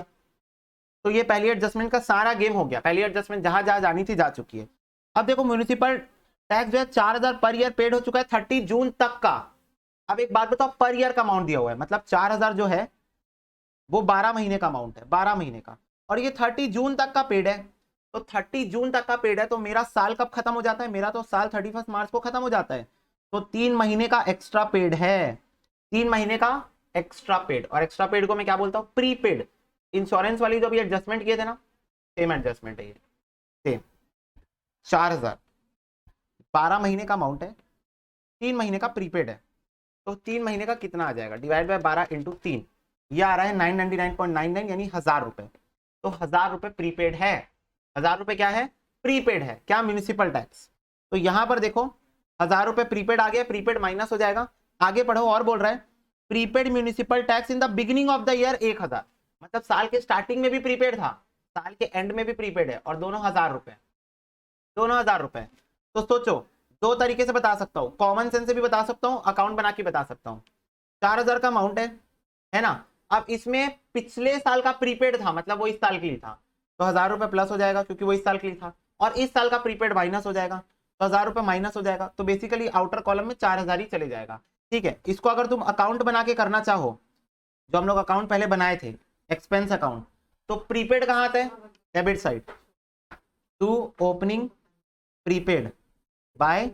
तो ये पहली एडजस्टमेंट का सारा गेम हो गया। पहली एडजस्टमेंट जहां जहां जानी थी जा चुकी है। अब देखो म्युनिसिपल टैक्स जो है 4,000 पर ईयर पेड हो चुका है 30 जून तक का। अब एक बात बताओ, पर ईयर का अमाउंट दिया हुआ है, मतलब 4,000 जो है वो 12 महीने का अमाउंट है, 12 महीने का, और ये 30 जून तक का पेड है। तो 30 जून तक का पेड है, तो मेरा साल कब खत्म हो जाता है? मेरा तो साल 31 मार्च को खत्म हो जाता है। तो 3 महीने का एक्स्ट्रा पेड है, 3 महीने का एक्स्ट्रा पेड। और एक्स्ट्रा पेड को मैं क्या बोलता हूँ? प्रीपेड। इंश्योरेंस वाली जो भी एडजस्टमेंट किए थे ना, सेम एडजस्टमेंट है ये, सेम। 4,000 12 महीने का अमाउंट है, 3 महीने का प्रीपेड है। तो 3 महीने का कितना आ जाएगा? डिवाइड बाय 12 इंटू 3, ये आ रहा है 999.99, यानी 1,000 रुपए। तो 1,000 रुपए प्रीपेड है। 1,000 रुपए क्या है? प्रीपेड है। क्या? Municipal tax. तो यहां पर देखो 1,000 रुपए प्रीपेड आ गया, प्रीपेड माइनस हो जाएगा। आगे पढ़ो, और बोल रहा है prepaid municipal tax in the beginning of the year 1,000। मतलब साल के स्टार्टिंग में भी प्रीपेड था, साल के एंड में भी प्रीपेड है, और दोनों 1,000 रुपए, दोनों 1,000 रुपए। तो सोचो, दो तरीके से बता सकता हूँ, कॉमन सेंस से भी बता सकता हूँ, अकाउंट बना के बता सकता हूँ। 4,000 का अमाउंट है ना? अब इसमें पिछले साल का प्रीपेड था, मतलब वो इस साल के लिए था, तो 1,000 रुपए प्लस हो जाएगा क्योंकि वो इस साल के लिए था, और इस साल का प्रीपेड माइनस हो जाएगा, तो 1,000 रुपए माइनस हो जाएगा। तो बेसिकली आउटर कॉलम में 4,000 ही चले जाएगा। ठीक है, इसको अगर तुम अकाउंट बना के करना चाहो, जो हम लोग अकाउंट पहले बनाए थे, एक्सपेंस अकाउंट, तो प्रीपेड कहाँ आता है? Debit side, to opening prepaid by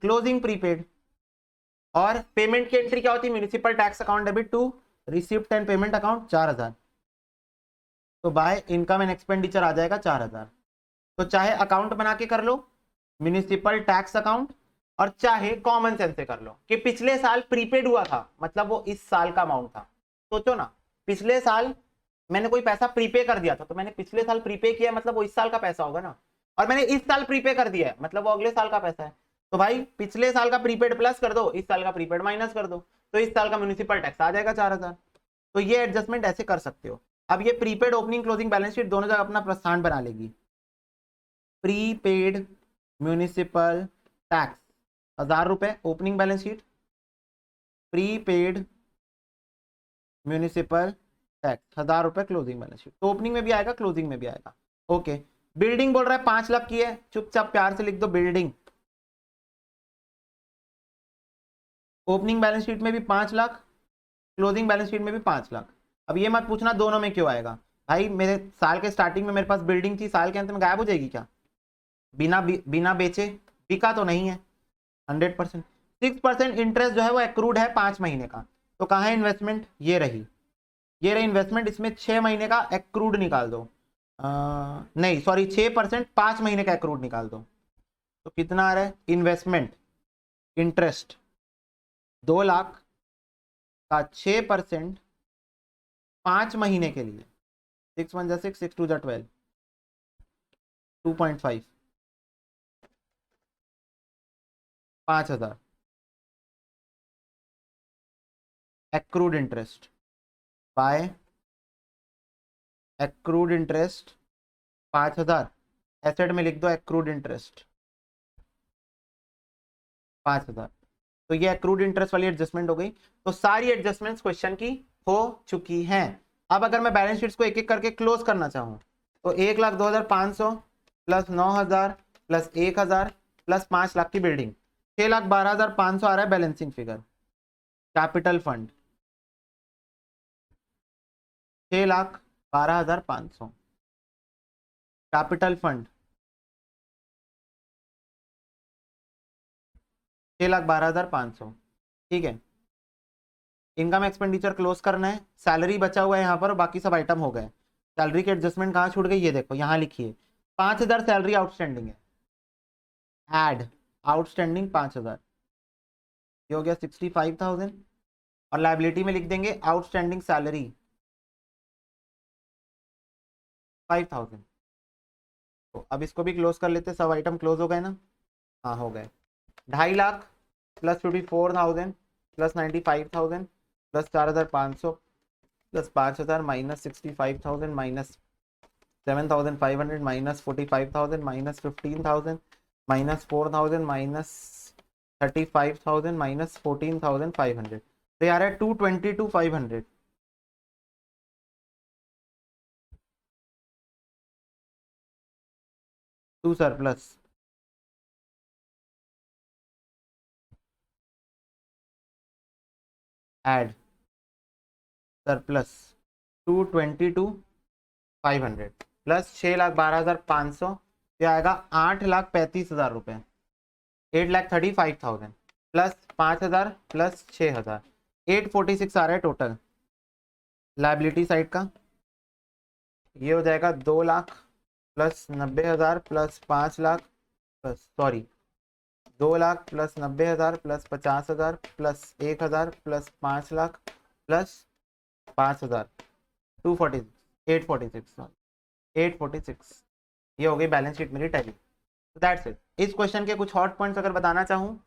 closing prepaid. और पेमेंट की एंट्री क्या होती है? Municipal tax account debit to receipt and payment account 4,000। तो बाय इनकम एंड एक्सपेंडिचर आ जाएगा 4,000। तो चाहे अकाउंट बना के कर लो म्यूनिसिपल टैक्स अकाउंट, और चाहे कॉमन सेंस से कर लो कि पिछले साल प्रीपेड हुआ था, मतलब वो इस साल का अमाउंट था। सोचो ना, पिछले साल मैंने कोई पैसा प्रीपे कर दिया था, तो मैंने पिछले साल प्रीपे किया, मतलब वो इस साल का पैसा होगा ना, और मैंने इस साल प्रीपे कर दिया है, मतलब वो अगले साल का पैसा है। तो भाई पिछले साल का प्रीपेड प्लस कर दो, इस साल का प्रीपेड माइनस कर दो, तो इस साल का म्यूनिसिपल टैक्स आ जाएगा 4,000। तो ये एडजस्टमेंट ऐसे कर सकते हो। अब ये prepaid opening closing balance sheet दोनों जगह अपना प्रस्थान बना लेगी। प्रीपेड म्यूनिसिपल टैक्स 1,000 रुपए opening balance sheet, prepaid municipal tax 1,000 रुपए क्लोजिंग बैलेंस शीट। तो ओपनिंग में भी आएगा, क्लोजिंग में भी आएगा। ओके, बिल्डिंग बोल रहा है 5 लाख की है, चुपचाप प्यार से लिख दो बिल्डिंग। ओपनिंग बैलेंस शीट में भी 5 लाख, क्लोजिंग बैलेंस शीट में भी 5 लाख। अब ये मत पूछना दोनों में क्यों आएगा। भाई मेरे साल के स्टार्टिंग में मेरे पास बिल्डिंग थी, साल के अंत में गायब हो जाएगी क्या? बिना बेचे? बिका तो नहीं है 100%। 6% इंटरेस्ट जो है वो एक्रूड है 5 महीने का। तो कहाँ है इन्वेस्टमेंट? ये रही, ये रही इन्वेस्टमेंट। इसमें 6 महीने का एक्रूड निकाल दो, नहीं सॉरी 6% 5 महीने का एक्रूड निकाल दो। तो कितना आ रहा है इन्वेस्टमेंट इंटरेस्ट? 2 लाख का 6% 5 महीने के लिए, 6 1 6, 6 2 12, 2.5, 5,000 accrued interest by accrued interest 5,000। Asset में लिख दो एक्रूड इंटरेस्ट 5,000। तो ये एक्रूड इंटरेस्ट वाली एडजस्टमेंट हो गई। तो सारी एडजस्टमेंट्स क्वेश्चन की हो चुकी हैं। अब अगर मैं बैलेंस शीट्स को एक एक करके क्लोज करना चाहूँ, तो 1,02,500 प्लस 9,000 प्लस 1,000 प्लस 5 लाख की बिल्डिंग, 6,12,500 आ रहा है balancing figure. Capital fund 6,12,500, capital fund 6,12,500। ठीक है, इनकम एक्सपेंडिचर क्लोज करना है। सैलरी बचा हुआ है यहाँ पर, और बाकी सब आइटम हो गए। सैलरी की एडजस्टमेंट कहाँ छूट गई? ये देखो यहाँ लिखिए, 5,000 सैलरी आउटस्टैंडिंग है, एड आउटस्टैंडिंग 5,000, ये हो गया 65,000। और लाइबिलिटी में लिख देंगे आउटस्टैंडिंग सैलरी 5,000। तो अब इसको भी क्लोज कर लेते, सब आइटम क्लोज हो गए ना? हाँ हो गए। 2.5 lakh plus 54,000 plus 95,000 plus 4,500 plus 5,000 minus 65,000 minus 7,500 minus 45,000 minus 15,000 minus 4,000 minus 35,000 minus 14,500। तो यार है 222,500। To surplus add surplus 222,500 plus 6,12,500, ये आएगा 8,35,000 रुपये, 8,35,000 प्लस 5,000 प्लस 6,000, 846 आ रहा है टोटल। लाइबिलिटी साइड का ये हो जाएगा 2 lakh plus 90,000 plus 5 lakh plus 2 lakh plus 90,000 plus 50,000 plus 1,000 plus 5 lakh plus 5,000, 246, 846 ये हो गई बैलेंस शीट मेरी टैली। That's it. इस क्वेश्चन के कुछ हॉट पॉइंट्स अगर बताना चाहूँ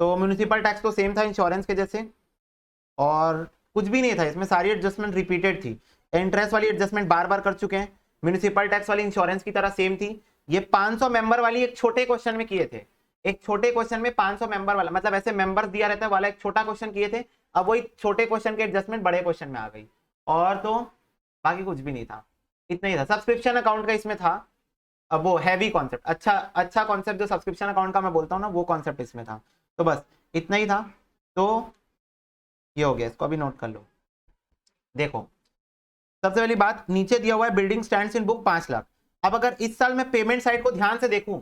तो म्यूनिसिपल टैक्स तो सेम था इंश्योरेंस के जैसे, और कुछ भी नहीं था इसमें, सारी एडजस्टमेंट रिपीटेड थी। इंटरेस्ट वाली एडजस्टमेंट बार बार कर चुके हैं, म्यूनिसिपल टैक्स वाली इंश्योरेंस की तरह सेम थी। ये 500 मेंबर वाली एक छोटे क्वेश्चन में किए थे, एक छोटे क्वेश्चन में 500 मेंबर वाला, मतलब ऐसे मेंबर्स दिया रहता है वाला एक छोटा क्वेश्चन किए थे। अब वही छोटे क्वेश्चन के एडजस्टमेंट बड़े क्वेश्चन में आ गई, और तो बाकी कुछ भी नहीं था, इतना ही था। सब्सक्रिप्शन अकाउंट का इसमें था, अब वो हैवी कॉन्सेप्ट, अच्छा कॉन्सेप्ट जो सब्सक्रिप्शन अकाउंट का मैं बोलता हूँ ना, वो कॉन्सेप्ट इसमें था। तो बस इतना ही था। तो ये हो गया, इसको अभी नोट कर लो। देखो सबसे पहली बात, नीचे दिया हुआ है building stands in book 5 lakh. अब अगर इस साल मैं पेमेंट साइड को ध्यान से देखूं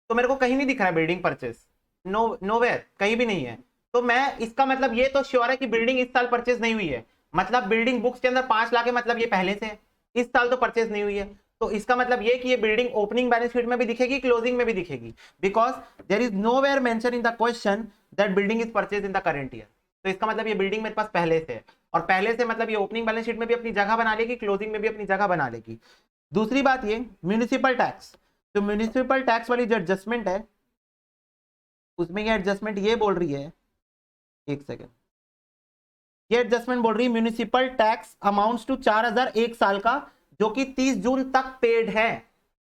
तो मेरे को कहीं नहीं दिख रहा है बिल्डिंग परचेस, नोवेयर, कहीं भी नहीं है। तो मैं, इसका मतलब ये तो श्योर है कि बिल्डिंग इस साल परचेज नहीं हुई है, मतलब बिल्डिंग बुक्स के अंदर 5 लाख है, मतलब ये पहले से है, इस साल तो परचेज नहीं हुई है। तो इसका मतलब ये कि ये बिल्डिंग ओपनिंग बैलेंस शीट में भी दिखेगी, क्लोजिंग में भी दिखेगी, because there is nowhere mention in the question that building is purchase in the current year. तो इसका मतलब ये बिल्डिंग मेरे पास पहले से है, और पहले से मतलब ये ओपनिंग बैलेंस शीट में भी अपनी जगह बना लेगी, क्लोजिंग में भी अपनी जगह बना लेगी। दूसरी बात ये म्यूनिसिपल टैक्स, तो म्यूनिसिपल टैक्स वाली जो एडजस्टमेंट है उसमें ये एडजस्टमेंट ये बोल रही है, एक सेकेंड, ये एडजस्टमेंट बोल रही है म्यूनिसिपल टैक्स अमाउंट्स टू 4,000 एक साल का, जो कि 30 जून तक पेड है,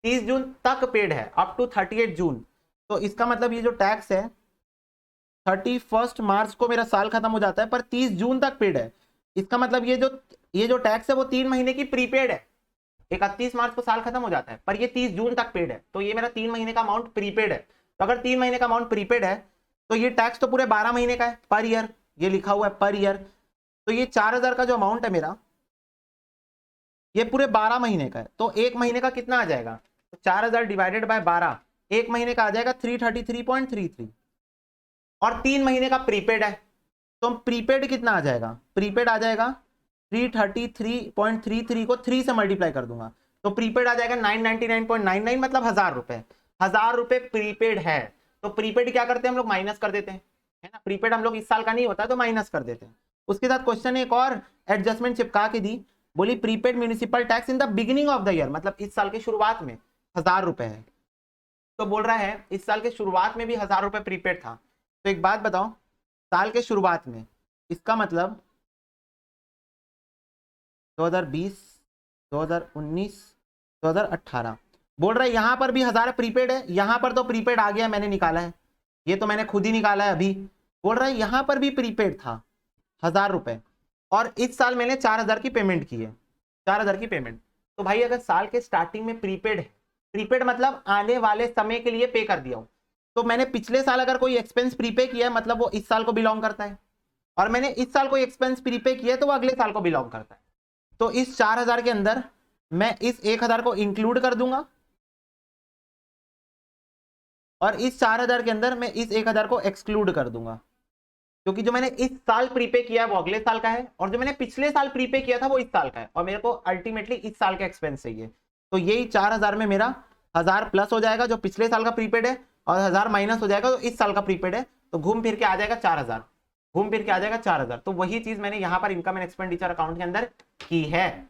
30 जून तक पेड है, अप टू 38 जून। तो इसका मतलब ये जो टैक्स है 31 मार्च को मेरा साल खत्म हो जाता है, पर 30 जून तक पेड है। इसका मतलब ये जो टैक्स है वो 3 महीने की प्रीपेड है, 31 मार्च को साल खत्म हो जाता है, पर ये 30 जून तक पेड है, तो ये मेरा 3 महीने का अमाउंट प्रीपेड है। तो अगर 3 महीने का अमाउंट प्रीपेड है तो ये टैक्स तो पूरे 12 महीने का है, पर ईयर, ये लिखा हुआ है पर ईयर। तो ये 4,000 का जो अमाउंट है मेरा, ये पूरे 12 महीने का है। तो एक महीने का कितना आ जाएगा, तो 4,000 डिवाइडेड बाय 12, एक महीने का आ जाएगा 333.33, और 3 महीने का प्रीपेड है। तो प्रीपेड कितना आ जाएगा, प्रीपेड आ जाएगा 333.33 को 3 से मल्टीप्लाई कर दूंगा, तो प्रीपेड आ जाएगा 999.99, मतलब 1,000 रुपए, 1,000 रुपए प्रीपेड है। तो प्रीपेड क्या करते हैं हम लोग, माइनस कर देते हैं, है ना। प्रीपेड हम लोग इस साल का नहीं होता तो माइनस कर देते हैं। उसके साथ क्वेश्चन एक और एडजस्टमेंट चिपका के दी, बोली prepaid municipal tax in the beginning of the year, मतलब इस साल के शुरुआत में 1,000 रुपए है। तो बोल रहा है इस साल के शुरुआत में भी 1,000 रुपए प्रीपेड था। तो एक बात बताओ, साल के शुरुआत में, इसका मतलब 2020, 2019, 2018, बोल रहा है यहां पर भी 1,000 प्रीपेड है, यहां पर तो प्रीपेड आ गया, मैंने निकाला है, ये तो मैंने खुद ही निकाला है अभी। बोल रहा है यहां पर भी प्रीपेड था 1,000 रुपए, और इस साल मैंने 4,000 की पेमेंट की है, 4,000 की पेमेंट। तो भाई अगर साल के स्टार्टिंग में प्रीपेड है, प्रीपेड मतलब आने वाले समय के लिए पे कर दिया हूं, तो मैंने पिछले साल अगर कोई एक्सपेंस प्रीपे किया है मतलब वो इस साल को बिलोंग करता है, और मैंने इस साल कोई एक्सपेंस प्रीपे किया है तो वो अगले साल को बिलोंग करता है। तो इस 4,000 के अंदर मैं इस 1,000 को इंक्लूड कर दूंगा, और इस 4,000 के अंदर मैं इस 1,000 को एक्सक्लूड कर दूंगा, क्योंकि जो मैंने इस साल प्रीपे किया है वो अगले साल का है, और जो मैंने पिछले साल प्रीपे किया था वो इस साल का है, और मेरे को अल्टीमेटली इस साल का एक्सपेंस चाहिए। तो यही 4,000 में मेरा 1,000 प्लस हो जाएगा जो पिछले साल का प्रीपेड है, और 1,000 माइनस हो जाएगा जो इस साल का प्रीपेड है, तो घूम फिर के आ जाएगा 4,000, घूम फिर के आ जाएगा 4,000। तो वही चीज मैंने यहाँ पर इनकम एंड एक्सपेंडिचर अकाउंट के अंदर की है।